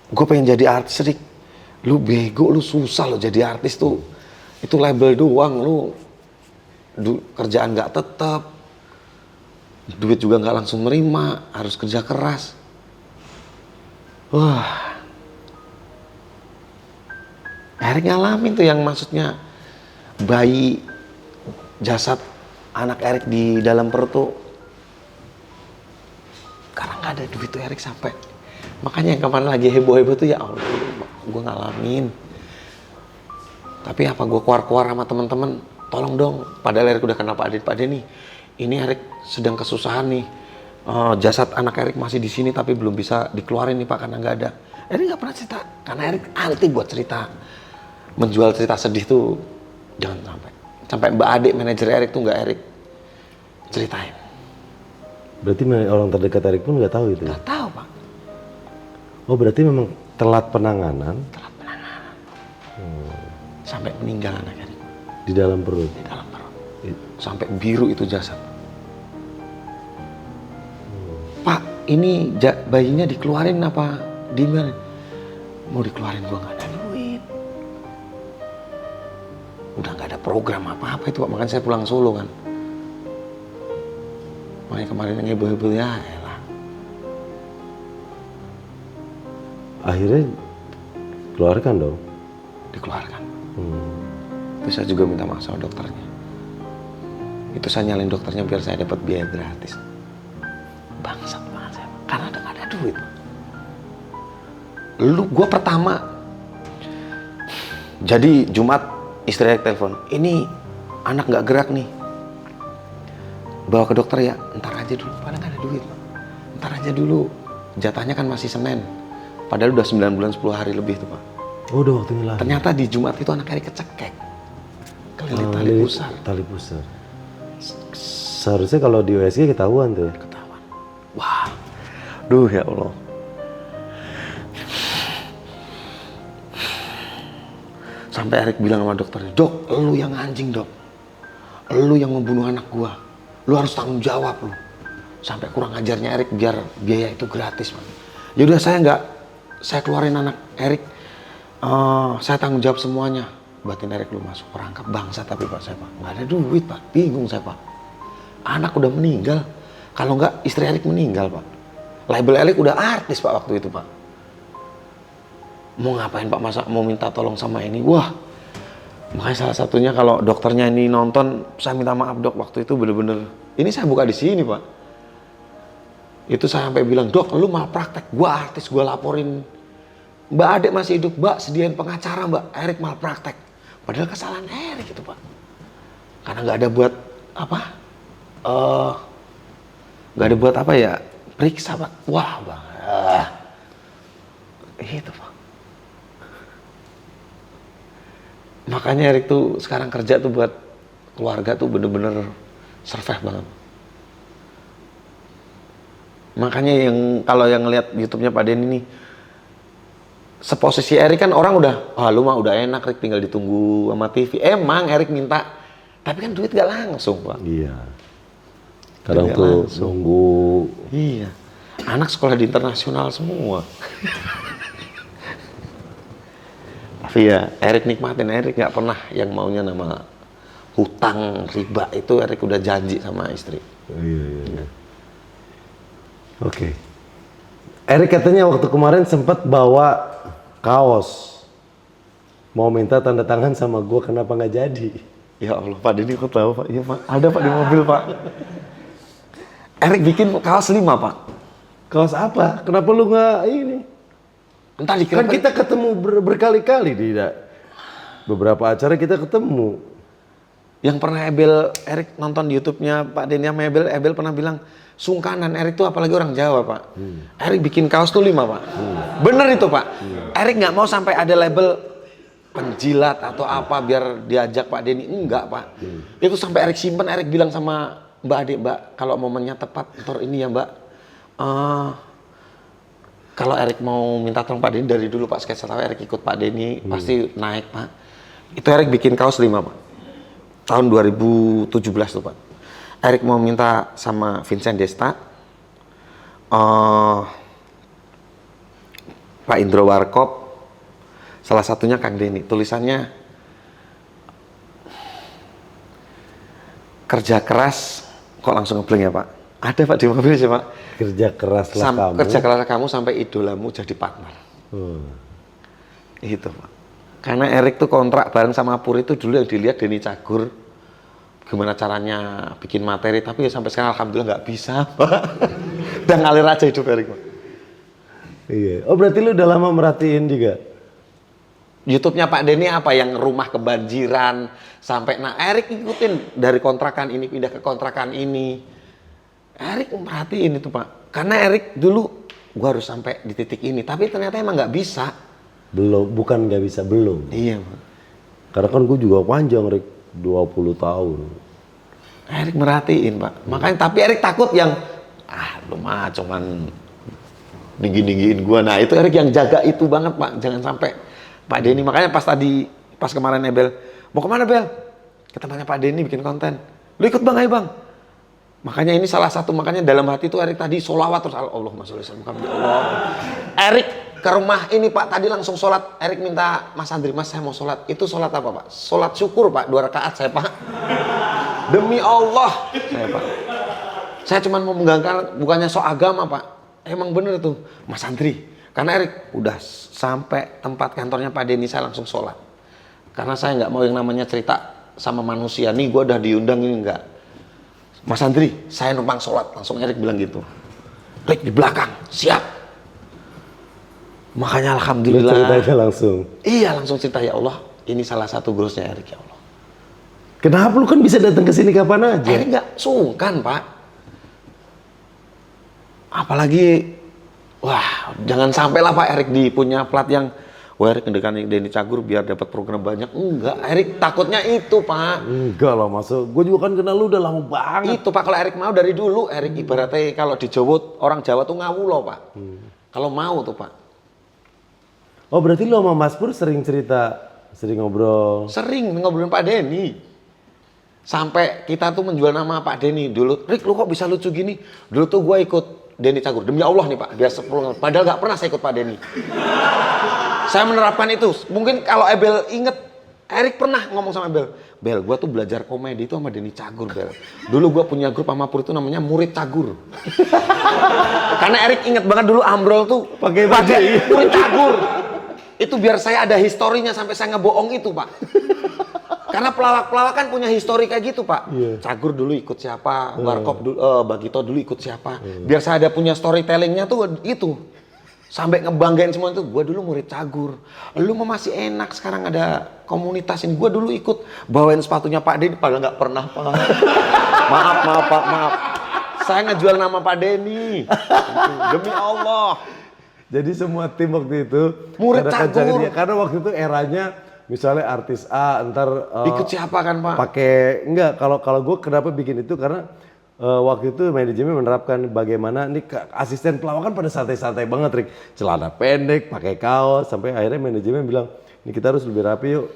gue pengen jadi artis, Rik, lu bego, lu susah lo jadi artis tuh, itu label doang, lu kerjaan nggak tetap, duit juga nggak langsung nerima, harus kerja keras. Wah, Erik ngalamin tuh yang maksudnya bayi jasad anak Erik di dalam perut tuh. Karena nggak ada duit tuh Erik sampai. Makanya yang kemarin lagi heboh-heboh tuh, ya Allah, gue ngalamin. Tapi apa gue keluar-keluar sama teman-teman, tolong dong. Padahal Erik udah kenal Pak Denny. Ini Erik sedang kesusahan nih. Jasad anak Erik masih di sini tapi belum bisa dikeluarin nih Pak karena nggak ada. Erik nggak pernah cerita karena Erik anti buat cerita. Menjual cerita sedih tuh jangan sampai Mbak Ade manajer Erik tuh nggak Erik ceritain. Berarti orang terdekat Erik pun nggak tahu itu. Nggak tahu, Pak. Oh berarti memang telat penanganan. Sampai meninggal anak Erik Di dalam perut. di dalam perut. Sampai biru itu jasad. Pak, ini bayinya dikeluarin apa dimana? Mau dikeluarin, gua nggak ada duit. Udah nggak ada program apa-apa itu Pak, makanya saya pulang Solo kan. Makanya kemarin yang heboh-heboh ya elah. Akhirnya keluarkan dong. Dikeluarkan. Terus saya juga minta maaf sama dokternya. Itu saya nyalin dokternya biar saya dapat biaya gratis. Bangsat banget saya, karena udah gak ada duit. Gue pertama, jadi Jumat istri Erik telepon, ini anak gak gerak nih, bawa ke dokter ya. Ntar aja dulu, padahal gak ada duit. Ntar aja dulu, jatahnya kan masih Senin. Padahal udah 9 bulan 10 hari lebih tuh Pak. Oh udah waktunya lah. Ternyata di Jumat itu anak Erik kecekek, kelilit tali pusar. Tali pusar. Seharusnya kalau di USG ketahuan tuh ya. Ketahuan. Wah, duh ya Allah. Sampai Erik bilang sama dokternya, dok, lu yang anjing dok, lu yang membunuh anak gua, lu harus tanggung jawab lu. Sampai kurang ajarnya Erik biar biaya itu gratis Pak. Yaudah saya keluarin anak Erik, saya tanggung jawab semuanya. Batin Erik lu masuk perangkap bangsa tapi Pak saya Pak, nggak ada duit Pak, bingung saya Pak. Anak udah meninggal, kalau nggak istri Erik meninggal Pak. Label Erik udah artis Pak waktu itu Pak. Mau ngapain Pak, masa mau minta tolong sama ini? Wah, makanya salah satunya kalau dokternya ini nonton, saya minta maaf dok, waktu itu bener-bener, ini saya buka di sini Pak. Itu saya sampai bilang, dok lu malpraktek, gua artis, gua laporin. Mbak Ade masih hidup, Mbak sediain pengacara Mbak, Erik malpraktek. Padahal kesalahan Erik itu Pak. Karena nggak ada buat apa? Nggak ada buat apa ya? Periksa Pak. Wah Bang. Itu Pak. Makanya Erik tuh sekarang kerja tuh buat keluarga tuh bener-bener survive banget. Makanya yang kalau yang ngeliat YouTube-nya Pak Denny nih, seposisi Erik kan orang udah, lu mah udah enak Rik, tinggal ditunggu sama TV. Emang Erik minta, tapi kan duit gak langsung Pak. Iya. Kadang tuh nunggu. Iya. Anak sekolah di internasional semua. Tapi ya Erik nikmatin, Erik gak pernah yang maunya nama hutang, riba itu Erik udah janji sama istri. Iya. Oke. Erik katanya waktu kemarin sempat bawa kaos. Mau minta tanda tangan sama gue, kenapa nggak jadi? Ya Allah, Pak Denny kok tahu Pak? Iya Pak, ada Pak di mobil Pak. Erik bikin kaos 5 Pak. Kaos apa? Kenapa lu nggak ini? Entah dikira Kan kita ketemu berkali-kali di beberapa acara kita ketemu. yang pernah Erik nonton di YouTube-nya Pak Denny sama Ebel pernah bilang sungkanan Erik tuh apalagi orang Jawa Pak. Erik bikin kaos tuh 5 Pak. Bener itu Pak. Erik nggak mau sampai ada label penjilat atau apa biar diajak Pak Denny, enggak Pak. Itu sampai Erik simpen, Erik bilang sama Mbak Adik, Mbak kalau momennya tepat ntar ini ya Mbak. Kalau Erik mau minta tolong Pak Denny dari dulu Pak, saya tahu Erik ikut Pak Denny pasti naik Pak. Itu Erik bikin kaos 5 Pak. Tahun 2017 tuh Pak. Erik mau minta sama Vincent Desta, Pak Indro Warkop, salah satunya Kang Denny. Tulisannya kerja keras, kok langsung ngebleng ya Pak? Ada Pak di mobil sih Pak. Kerja keraslah kamu. Kerja keras kamu sampai idolamu jadi partner. Itu Pak. Karena Erik tuh kontrak bareng sama Pur itu dulu yang dilihat Denny Cagur. Gimana caranya bikin materi, tapi ya sampai sekarang alhamdulillah nggak bisa Pak. Dan ngalir aja hidup Erik Pak. Iya. Oh berarti lu udah lama merhatiin juga? YouTube-nya Pak Denny apa yang rumah kebanjiran sampai Erik ikutin dari kontrakan ini pindah ke kontrakan ini. Erik merhatiin itu Pak. Karena Erik dulu gua harus sampai di titik ini, tapi ternyata emang nggak bisa. Belum, bukan nggak bisa, belum. Iya Pak. Karena kan gue juga panjang, Rick, 20 tahun. Erik merhatiin Pak. Makanya tapi Erik takut yang lu mah cuman tinggi-tinggiin gua. Nah, itu Erik yang jaga itu banget Pak. Jangan sampai Pak Denny. Makanya pas kemarin Ebel, mau kemana Bel? Ke tempatnya Pak Denny bikin konten. Lu ikut Bang, ayo Bang. Makanya ini salah satu, makanya dalam hati itu Erik tadi sholawat terus Allahumma sholli ala Muhammad. Allah. Erik ke rumah ini Pak tadi langsung sholat. Erik minta Mas Andri, Mas saya mau sholat. Itu sholat apa Pak? Sholat syukur Pak, 2 rakaat saya Pak. Demi Allah saya Pak. Saya cuma mau mengganggu, bukannya sok agama Pak. Emang bener tuh Mas Andri. Karena Erik udah sampai tempat kantornya Pak Denny saya langsung sholat. Karena saya nggak mau yang namanya cerita sama manusia. Nih gue udah diundang ini enggak. Mas Andri, saya numpang sholat. Langsung Erik bilang gitu. Rick di belakang, siap. Makanya alhamdulillah. Lu ceritanya langsung? Iya langsung cerita, ya Allah. Ini salah satu growth-nya Erik, ya Allah. Kenapa lu kan bisa datang ke sini kapan aja? Erik nggak sungkan Pak. Apalagi, wah jangan sampai lah Pak Erik punya plat yang wah Erik mendekati Denny Cagur biar dapat program banyak. Enggak, Erik takutnya itu Pak. Enggak lah, masuk. Gue juga kan kenal lu udah lama banget. Itu Pak, kalau Erik mau dari dulu. Erik ibaratnya kalau di Jawa, orang Jawa tuh ngawulo Pak. Kalau mau tuh Pak. Oh berarti lu sama Mas Pur sering cerita, sering ngobrol. Sering ngobrolin Pak Denny. Sampai kita tuh menjual nama Pak Denny. Dulu, Rick lu kok bisa lucu gini? Dulu tuh gue ikut Denny Cagur. Demi Allah nih Pak, biar 10. Padahal gak pernah saya ikut Pak Denny. Saya menerapkan itu. Mungkin kalau Ebel inget, Erik pernah ngomong sama Ebel. Bel, gue tuh belajar komedi itu sama Denny Cagur, Bel. Dulu gue punya grup sama Pur itu namanya Murid Cagur. Karena Erik inget banget dulu Ambrol tuh Pakai baju. Murid Cagur. Itu biar saya ada historinya sampai saya ngebohong itu Pak. Karena pelawak-pelawak kan punya histori kayak gitu Pak. Yeah. Cagur dulu ikut siapa, Warkop dulu, Bagito dulu ikut siapa. Biar saya ada punya storytellingnya tuh itu. Sampai ngebanggain semua itu, gue dulu murid Cagur. Lu mah masih enak sekarang ada komunitas ini. Gue dulu ikut bawain sepatunya Pak Denny, padahal nggak pernah Pak. Maaf Pak, maaf. Saya ngejual nama Pak Denny. Demi Allah. Jadi semua tim waktu itu Murid ada Cagur. kancangannya. Karena waktu itu eranya misalnya artis A ntar Ikut siapa kan Pak? pakai enggak, kalau gue kenapa bikin itu karena waktu itu manajemen menerapkan bagaimana nih asisten pelawak kan pada santai-santai banget, Rick. Celana pendek, pakai kaos, sampai akhirnya manajemen bilang, "Ini kita harus lebih rapi yuk.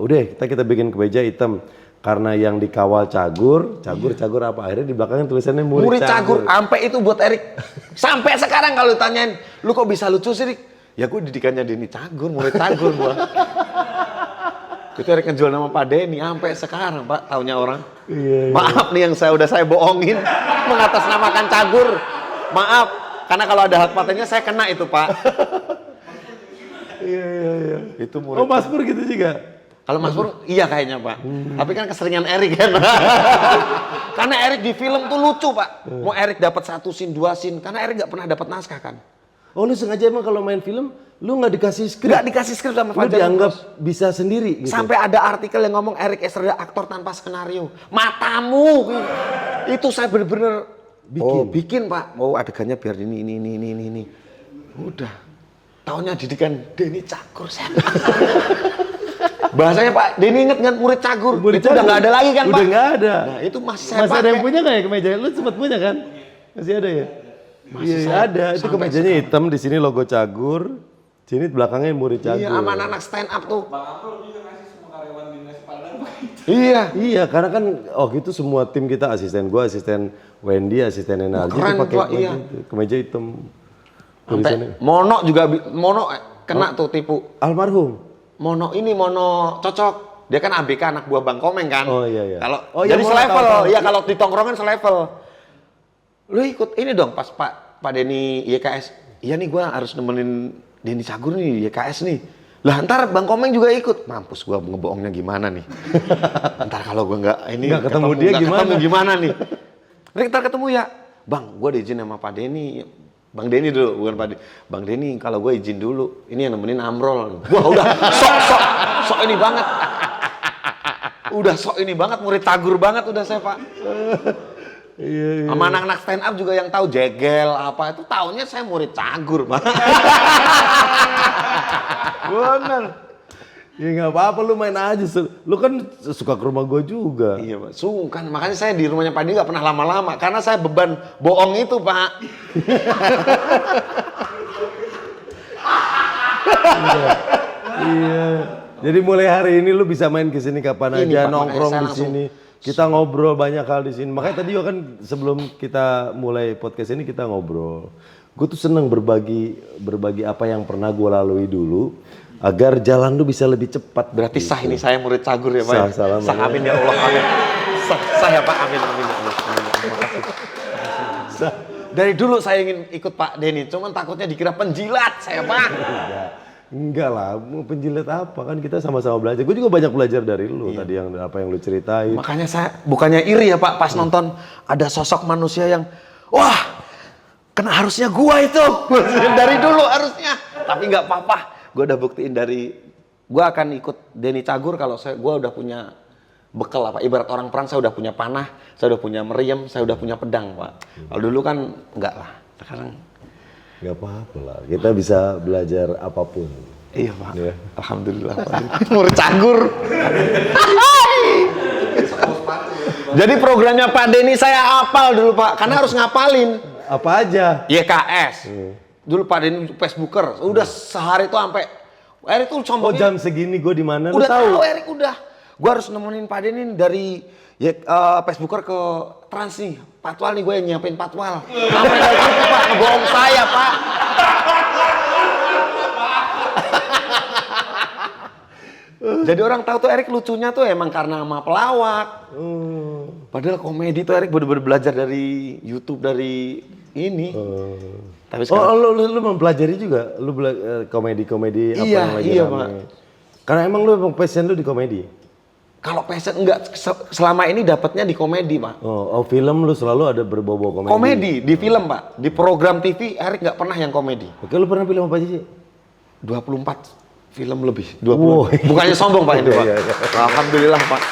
Udah kita bikin kemeja hitam." Karena yang dikawal Cagur apa? Akhirnya di belakangnya tulisannya Murid Cagur. Sampai itu buat Erik. Sampai sekarang kalau ditanyain, lu kok bisa lucu sih, Rik? Ya gue didikannya Denny Cagur, Murid Cagur gua. Itu Erik ngejual nama Pak Denny sampai sekarang Pak, taunya orang. Iya. Maaf nih yang saya bohongin mengatasnamakan Cagur. Maaf, karena kalau ada hak patennya saya kena itu Pak. Iya. Itu murid. Oh Mas Pur gitu juga? Kalau Mas Pur iya kayaknya Pak. Tapi kan keseringan Erik kan. Karena Erik di film tuh lucu Pak. Mau Erik dapat 1 scene, 2 scene, karena Erik nggak pernah dapat naskah kan. Oh lu sengaja emang kalau main film lu nggak dikasih skrip? Nggak dikasih skrip sama Lu Fajar dianggap Nurmos. bisa sendiri gitu? Sampai ada artikel yang ngomong Erik Estrada aktor tanpa skenario. Matamu! Itu saya bener-bener bikin Pak. Oh adegannya biar ini. Udah. Taunya didikan Denny Cagur saya. Bahasanya Pak, Denny inget kan murid Cagur? Murid itu udah Cagur. nggak ada lagi kan Pak? Udah nggak ada. Nah itu masih saya Masih ada pakai. yang punya nggak ya kemeja? Lu sempat punya kan? Masih ada ya? Iya ada. Itu sampai kemejanya hitam, di sini logo Cagur. Sini belakangnya murid Cagur. Iya sama anak stand up tuh. Iya. Iya, karena kan itu semua tim kita, asisten gua, asisten Wendy, asisten Enarji Keren, itu pakai Pak, iya. kemeja hitam. Sampai Tulisannya. Mono juga kena tuh tipu. Almarhum. Mono cocok. Dia kan ABK anak buah Bang Komeng kan. Oh, iya. Kalau Oh, iya, jadi Mono selevel. tahu. Iya kalau di tongkrongan selevel. Lu ikut ini dong pas Pak Denny YKS. Iya nih gua harus nemenin Denny Cagur nih YKS nih. Lah ntar Bang Komeng juga ikut. Mampus gua ngebohongnya gimana nih. Ntar kalau gua nggak ketemu dia gimana nih. Ntar ketemu ya. Bang, gua diizin sama Pak Denny. Bang Denny dulu, bukan Pak Denny. Bang Denny kalau gue izin dulu. Ini yang nemenin Amrol. Wah udah sok ini banget. Udah sok ini banget, murid Cagur banget udah saya Pak. Iya. Sama anak-anak stand up juga yang tahu jegel apa itu taunya saya murid Cagur Pak. Bener. Ya nggak apa-apa, lu main aja. Lu kan suka ke rumah gua juga. Iya Pak, sungkan. Makanya saya di rumahnya Pak Denny nggak pernah lama-lama. Karena saya beban bohong itu Pak. Iya. Jadi mulai hari ini lu bisa main ke sini kapan Ini, aja, Pak, nongkrong makanya di saya sini. Kita ngobrol banyak hal di sini. Makanya tadi kan sebelum kita mulai podcast ini kita ngobrol. Gue tuh seneng berbagi apa yang pernah gue lalui dulu agar jalan lu bisa lebih cepat. Berarti sah ini saya murid Cagur ya Pak. Sah, Sah amin ya Allah amin. Sah ya Pak amin ya Allah. Terima kasih. Dari dulu saya ingin ikut Pak Denny, cuman takutnya dikira penjilat saya Pak. Enggak lah, mau penjilat apa, kan kita sama-sama belajar. Gue juga banyak belajar dari lu tadi yang apa yang lu ceritain. Makanya saya bukannya iri ya Pak pas nonton ada sosok manusia yang wah kena harusnya gua itu dari dulu harusnya. Tapi nggak apa-apa, gua udah buktiin gua akan ikut Denny Cagur kalau gua udah punya bekal apa ibarat orang perang saya udah punya panah, saya udah punya meriam, saya udah punya pedang Pak. Kalau dulu kan enggak lah, sekarang Gak apa-apa lah, kita bisa belajar apapun. iya Pak. Iya. Alhamdulillah Pak. Murid Cagur. Jadi programnya Pak Denny saya hafal dulu Pak, karena harus ngapalin. Apa aja? YKS. Dulu Pak Denny Facebooker, udah sehari itu sampai Erik tuh Oh sombongnya. jam segini gue di mana? Lu Udah tahu? tahu Erik udah. Gua harus nemenin Pak Denny dari Facebooker ke Trans nih. Patwal nih gue yang nyiapin patwal. Sampai kayak gitu Pak, ngebohong saya Pak. Jadi orang tahu tuh Erik lucunya tuh emang karena sama pelawak. Padahal komedi tuh Erik bener-bener belajar dari YouTube dari ini. Tapi sekarang lu mempelajari juga? Lu komedi-komedi apa Iya, yang lagi iya, rame? Pak. Karena emang lu emang passion lu di komedi? kalau passion enggak selama ini dapatnya di komedi Pak. Oh, film lu selalu ada berbau-bau komedi? Komedi di film Pak. Di program TV Erik nggak pernah yang komedi. Oke, lu pernah film apa aja sih? 24 film lebih. 20. Wow. Bukannya sombong Pak ini Pak. Iya, iya. Alhamdulillah Pak.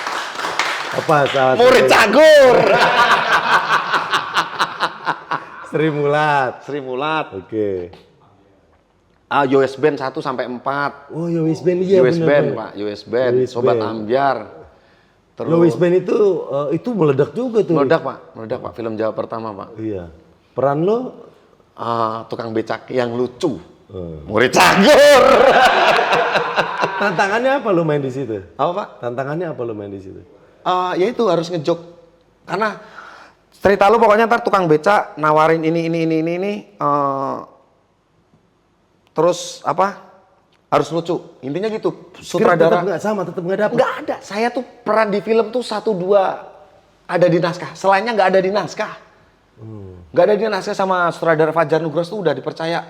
Apa salah Murid Cagur. Sri Mulat. Sri Mulat. Oke. US Band 1 sampai 4. Oh, Yowis Band iya US bener, Band bener. Pak, US Band, Yowis Sobat Band. Ambyar. Terus Yowis Band itu meledak juga tuh. meledak Pak, film Jawa pertama Pak. Iya. Peran lo? Tukang becak yang lucu. Murid Cagur. Tantangannya apa lo main di situ? Apa Pak? Tantangannya apa lo main di situ? Ya itu harus ngejok. Karena cerita lu pokoknya ntar tukang becak nawarin ini. Terus apa? harus lucu. Intinya gitu. Tetap Sutradara tetap nggak dapet. nggak ada. Saya tuh peran di film tuh 1-2 ada di naskah. Selainnya nggak ada di naskah. Nggak ada di naskah. Sama sutradara Fajar Nugros tuh udah dipercaya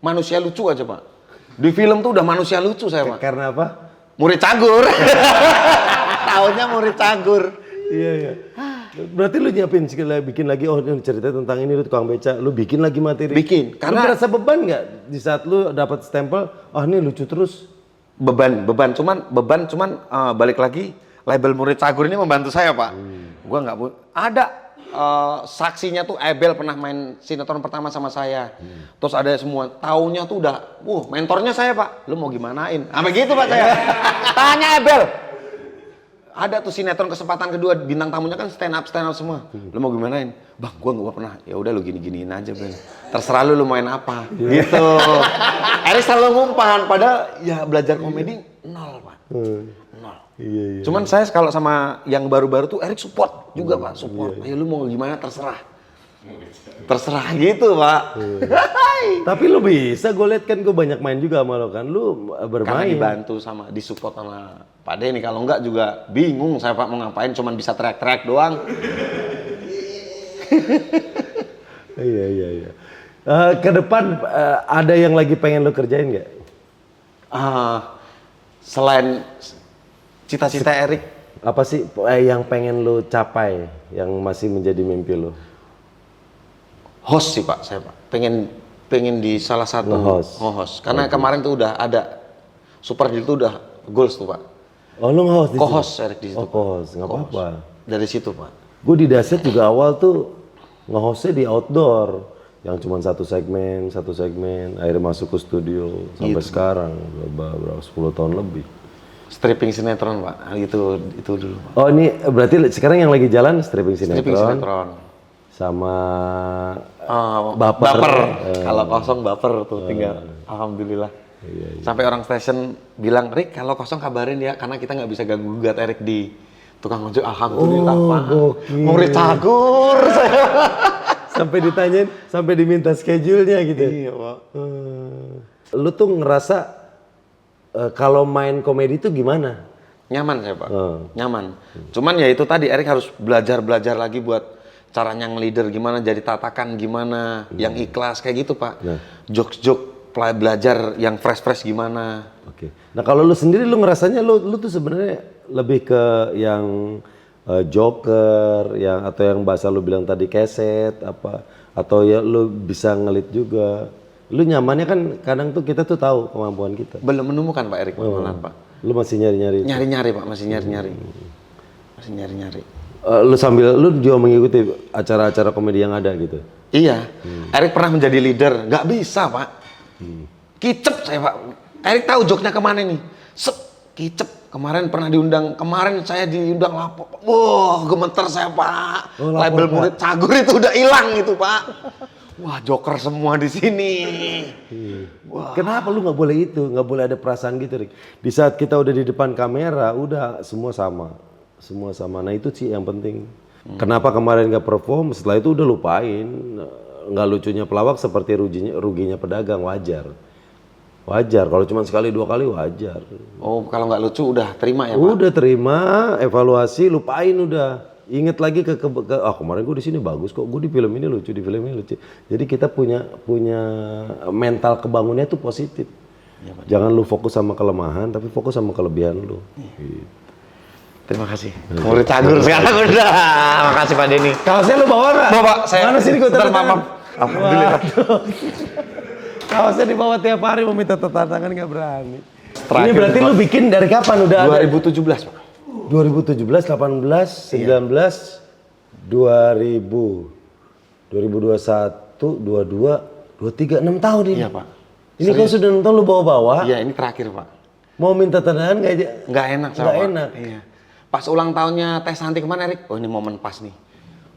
manusia lucu aja Pak. Di film tuh udah manusia lucu saya Pak. Karena apa? Murid cagur. Tahunnya murid cagur. Iya, iya. Berarti lu nyiapin bikin lagi, oh ini cerita tentang ini, lu tukang beca, lu bikin lagi materi. Bikin, Karena karena- lu merasa beban nggak di saat lu dapat stempel, ini lucu terus. Beban cuman balik lagi label murid cagur ini membantu saya Pak. Gua nggak ada saksinya tuh Ebel pernah main sinetron pertama sama saya. Terus ada semua taunya tuh udah, mentornya saya Pak. Lu mau gimanain? Sampai gitu Pak saya. Tanya Ebel. Ada tuh sinetron kesempatan kedua, bintang tamunya kan stand up semua. Lu mau gimanain? Bang, gua nggak pernah. Ya udah lu gini-giniin aja, Bang. Terserah lu main apa. Gitu. Erik selalu ngumpan, padahal ya belajar komedi nol, Pak. Nol. Iya. Cuman saya kalau sama yang baru-baru tuh Erik support juga, Pak. Support. Ayo lu mau gimana terserah. Terserah gitu, Pak. Tapi lu bisa, gue liat kan gue banyak main juga sama lo kan, lu Karena bermain. dibantu sama, disupport sama Pak Denny. Kalau enggak juga bingung saya Pak mau ngapain, cuman bisa teriak-teriak doang. Iya. Ke depan ada yang lagi pengen lu kerjain nggak? Selain cita-cita Erik, Apa sih yang pengen lu capai, yang masih menjadi mimpi lu? host sih Pak, saya Pak. Pengen di salah satu Nge-host. Karena kemarin tuh udah ada Super Deal tuh udah goals tuh Pak. Oh lu nge-host di situ? Co-host Erik di situ. Oh co-host, nggak apa-apa. Dari situ Pak. Gue di Dasyat juga awal tuh nge-hostnya di outdoor, yang cuma satu segmen, akhirnya masuk ke studio sampai sekarang berapa 10 tahun lebih. Stripping sinetron Pak, itu dulu Pak. Oh ini berarti sekarang yang lagi jalan stripping Stripping sinetron, sinetron. sama Baper. Kalau kosong baper tuh tinggal. Alhamdulillah. Sampai orang station bilang, Rik kalau kosong kabarin ya, karena kita nggak bisa ganggu gugat Erik di tukang ojek. Alhamdulillah Pak. gokil. Murid cagur saya. sampai ditanyain, sampai diminta schedule-nya gitu. Iya Pak. Lu tuh ngerasa kalau main komedi itu gimana? Nyaman saya Pak. Nyaman. Cuman ya itu tadi Erik harus belajar lagi buat caranya nge-leader gimana, jadi tatakan gimana, yang ikhlas kayak gitu Pak. Jokes-jokes belajar yang fresh gimana. Oke. Nah kalau lu sendiri lu ngerasanya lu tuh sebenarnya lebih ke yang joker, yang atau yang bahasa lu bilang tadi keset apa, atau ya lu bisa ngelit juga. Lu nyamannya kan kadang tuh kita tuh tahu kemampuan kita. Belum menemukan Pak Erik malahan Pak. Lu masih nyari-nyari. Nyari-nyari Pak, masih nyari-nyari. Masih nyari-nyari. Lu sambil lu juga mengikuti acara-acara komedi yang ada gitu. Iya. Erik pernah menjadi leader, nggak bisa Pak. Kicep saya Pak. Erik tahu joknya kemana nih. Kicep. Kemarin pernah diundang, kemarin saya diundang lapor. Wah, gemeter saya Pak. Label murid cagur itu udah hilang gitu Pak. Wah, joker semua di sini. Kenapa lu nggak boleh itu? Nggak boleh ada perasaan gitu, Rik. Di saat kita udah di depan kamera, udah semua sama. Semua sama. Nah itu sih yang penting. Kenapa kemarin nggak perform? Setelah itu udah lupain. Nggak lucunya pelawak seperti ruginya pedagang, wajar. Wajar. Kalau cuma sekali 2 kali wajar. Oh, kalau nggak lucu udah terima ya Pak? Udah terima, evaluasi, lupain udah. Ingat lagi ke kemarin gue di sini bagus kok, gue di film ini lucu, di film ini lucu. Jadi kita punya mental kebangunnya tuh positif. Ya, jangan lu fokus sama kelemahan, tapi fokus sama kelebihan lu. Gitu. Terima kasih. Murid cagur sekarang udah. Makasih Pak Denny. Kaosnya lu bawa nggak? Bawa, saya. Mana sini gue Bentar, tanda tangan. maaf. Alhamdulillah. Kaosnya dibawa tiap hari, mau minta tanda tangan nggak berani. Terakhir, Ini berarti Pak. lu bikin dari kapan udah 2017 Pak. 2017, 18, 19, 2000, 2021, 22, 23, 6 tahun ini. Iya Pak. Ini kalau sudah 6 tahun lu bawa-bawa, Iya ini terakhir Pak. mau minta tanda tangan nggak aja? Nggak enak sama Nggak Pak. enak. Iya. Pas ulang tahunnya Teh Santi kemarin Erik, oh ini momen pas nih.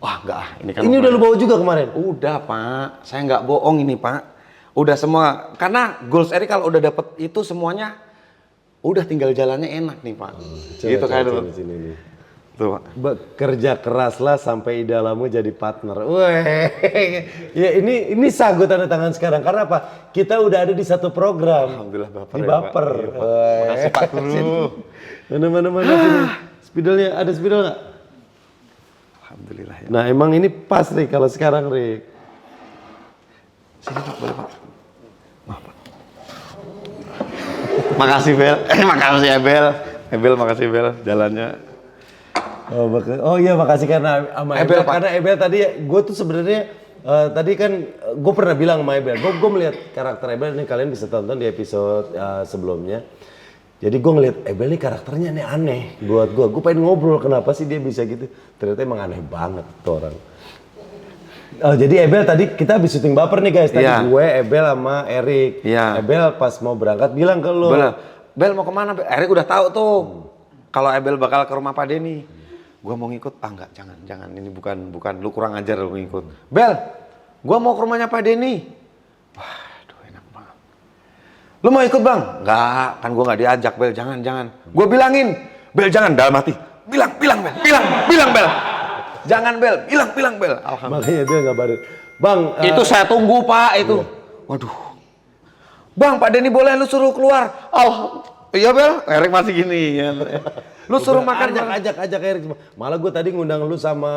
Wah nggak ah, ini kan. Ini udah lu bawa juga kemarin? Udah Pak, saya nggak bohong ini Pak. Udah semua, karena goals Erik kalau udah dapet itu semuanya, udah tinggal jalannya enak nih Pak. Gitu kan dulu. Sini, nih. Tuh, Pak. Bekerja keraslah sampai idolamu jadi partner. Weh, ya ini sagu tanda tangan sekarang. Karena apa? Kita udah ada di satu program. Alhamdulillah baper Di ya, Pak. baper. Iya, Pak. Weh. Makasih Pak Guru. Mana sini. Spidolnya, ada spidol nggak? Alhamdulillah ya. Nah emang ini pas nih kalau sekarang Rik. Sini Pak, boleh Pak. Maaf Pak. Makasih Bel. Makasih ya Bel. Bel makasih Bel. Jalannya. Oh iya makasih karena sama Ebel, Ebel. Pak. Karena Ebel tadi gue tuh sebenarnya tadi kan gue pernah bilang sama Ebel. Gue melihat karakter Ebel ini kalian bisa tonton di episode sebelumnya. Jadi gue ngeliat Ebel ini karakternya nih aneh buat gue. Gue pengen ngobrol kenapa sih dia bisa gitu. Ternyata emang aneh banget tuh orang. Jadi Ebel tadi kita habis syuting baper nih guys. Tadi gue, Ebel sama Erik. Ebel pas mau berangkat bilang ke lo. Bel mau kemana? Erik udah tahu tuh. Kalau Ebel bakal ke rumah Pak Denny. Gua mau ngikut. Ah enggak, jangan. Ini bukan lu kurang ajar lu ngikut. Bel, gua mau ke rumahnya Pak Denny. Waduh, enak banget. Lu mau ikut, Bang? Enggak, kan gua enggak diajak, Bel. Jangan. Gua bilangin, Bel jangan dalam hati. Bilang, Bel. Jangan, Bel. Bilang, Bel. Alhamdulillah. Makanya dia nggak baru. Bang, Itu saya tunggu, Pak, itu. Waduh. Bang, Pak Denny boleh lu suruh keluar. Iya, Bel. Erik masih gini ya. Lu suruh makan ajak Erik. Malah gue tadi ngundang lu sama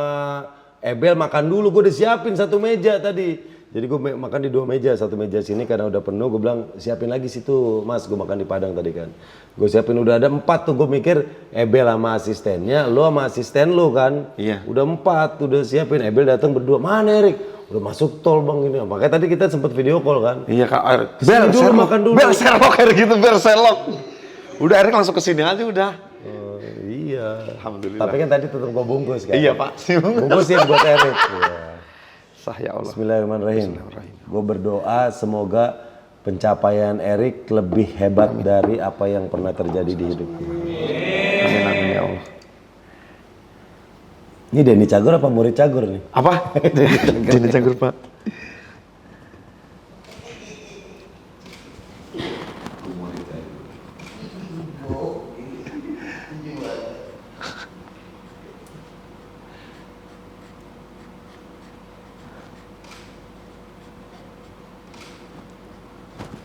Ebel makan dulu. Gue udah siapin satu meja tadi. Jadi gue makan di 2 meja. Satu meja sini karena udah penuh. Gue bilang siapin lagi situ Mas. Gue makan di Padang tadi kan. Gue siapin udah ada 4 tuh. Gue mikir Ebel sama asistennya. Lu sama asisten lu kan. Iya. Udah 4. Udah siapin. Ebel datang berdua. Mana Erik? Udah masuk tol bang ini. Makanya tadi kita sempet video call kan. Iya Kak Erik. Bel dulu makan dulu. Bel Sherlock kayak gitu. Bel Sherlock. Udah Erik langsung kesini aja udah. Iya. Alhamdulillah. Tapi kan tadi tetap gue bungkus kan. Iya Pak. Bungkusin buat Erik. Ya. Sah ya Allah. Bismillahirrahmanirrahim. Gue berdoa semoga pencapaian Erik lebih hebat dari apa yang pernah terjadi di hidupnya. Amin ya Allah. Ini Denny Cagur apa murid Cagur nih? Apa? Denny Cagur Pak.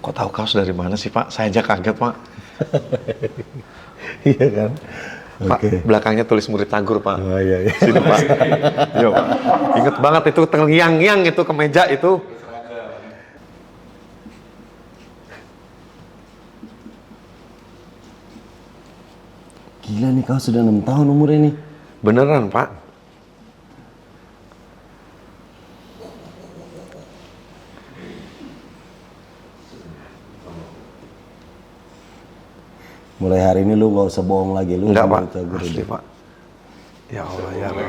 Kok tahu kaos dari mana sih Pak? Saya aja kaget Pak. Iya kan? Pak, belakangnya tulis murid Cagur Pak. Oh iya. Sini Pak. Iya Pak. Ingat banget itu terngiang-ngiang itu kemeja itu. Gila nih kau sudah 6 tahun umurnya nih. Beneran Pak. Mulai hari ini lu gak usah bohong lagi lu. Enggak Pak. murid Cagur Asli ini. Pak. Ya Allah ya Allah.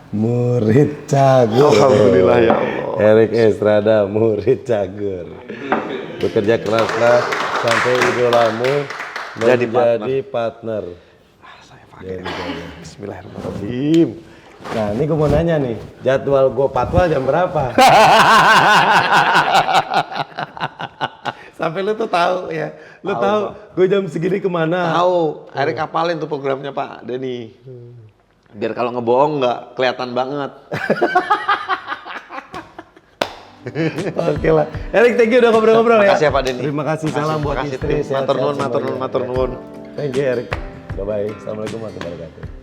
Murid Cagur. Alhamdulillah ya Allah. Erik Estrada, murid Cagur. Bekerja keraslah sampai idolamu Jadi menjadi partner. Saya pakai. Bismillahirrahmanirrahim. Nah ini gue mau nanya nih, jadwal gue patwal jam berapa? Sampai lu tuh tahu ya, lu tahu gue jam segini kemana? Tahu, Erik apalin tuh programnya Pak Denny. Biar kalau ngebohong nggak kelihatan banget. Oke lah, Erik thank you udah ngobrol-ngobrol ya. Makasih ya Pak Denny. Terima kasih, salam buat istri. Matur nuwun. Thank you Erik. Bye bye. Assalamualaikum warahmatullahi wabarakatuh.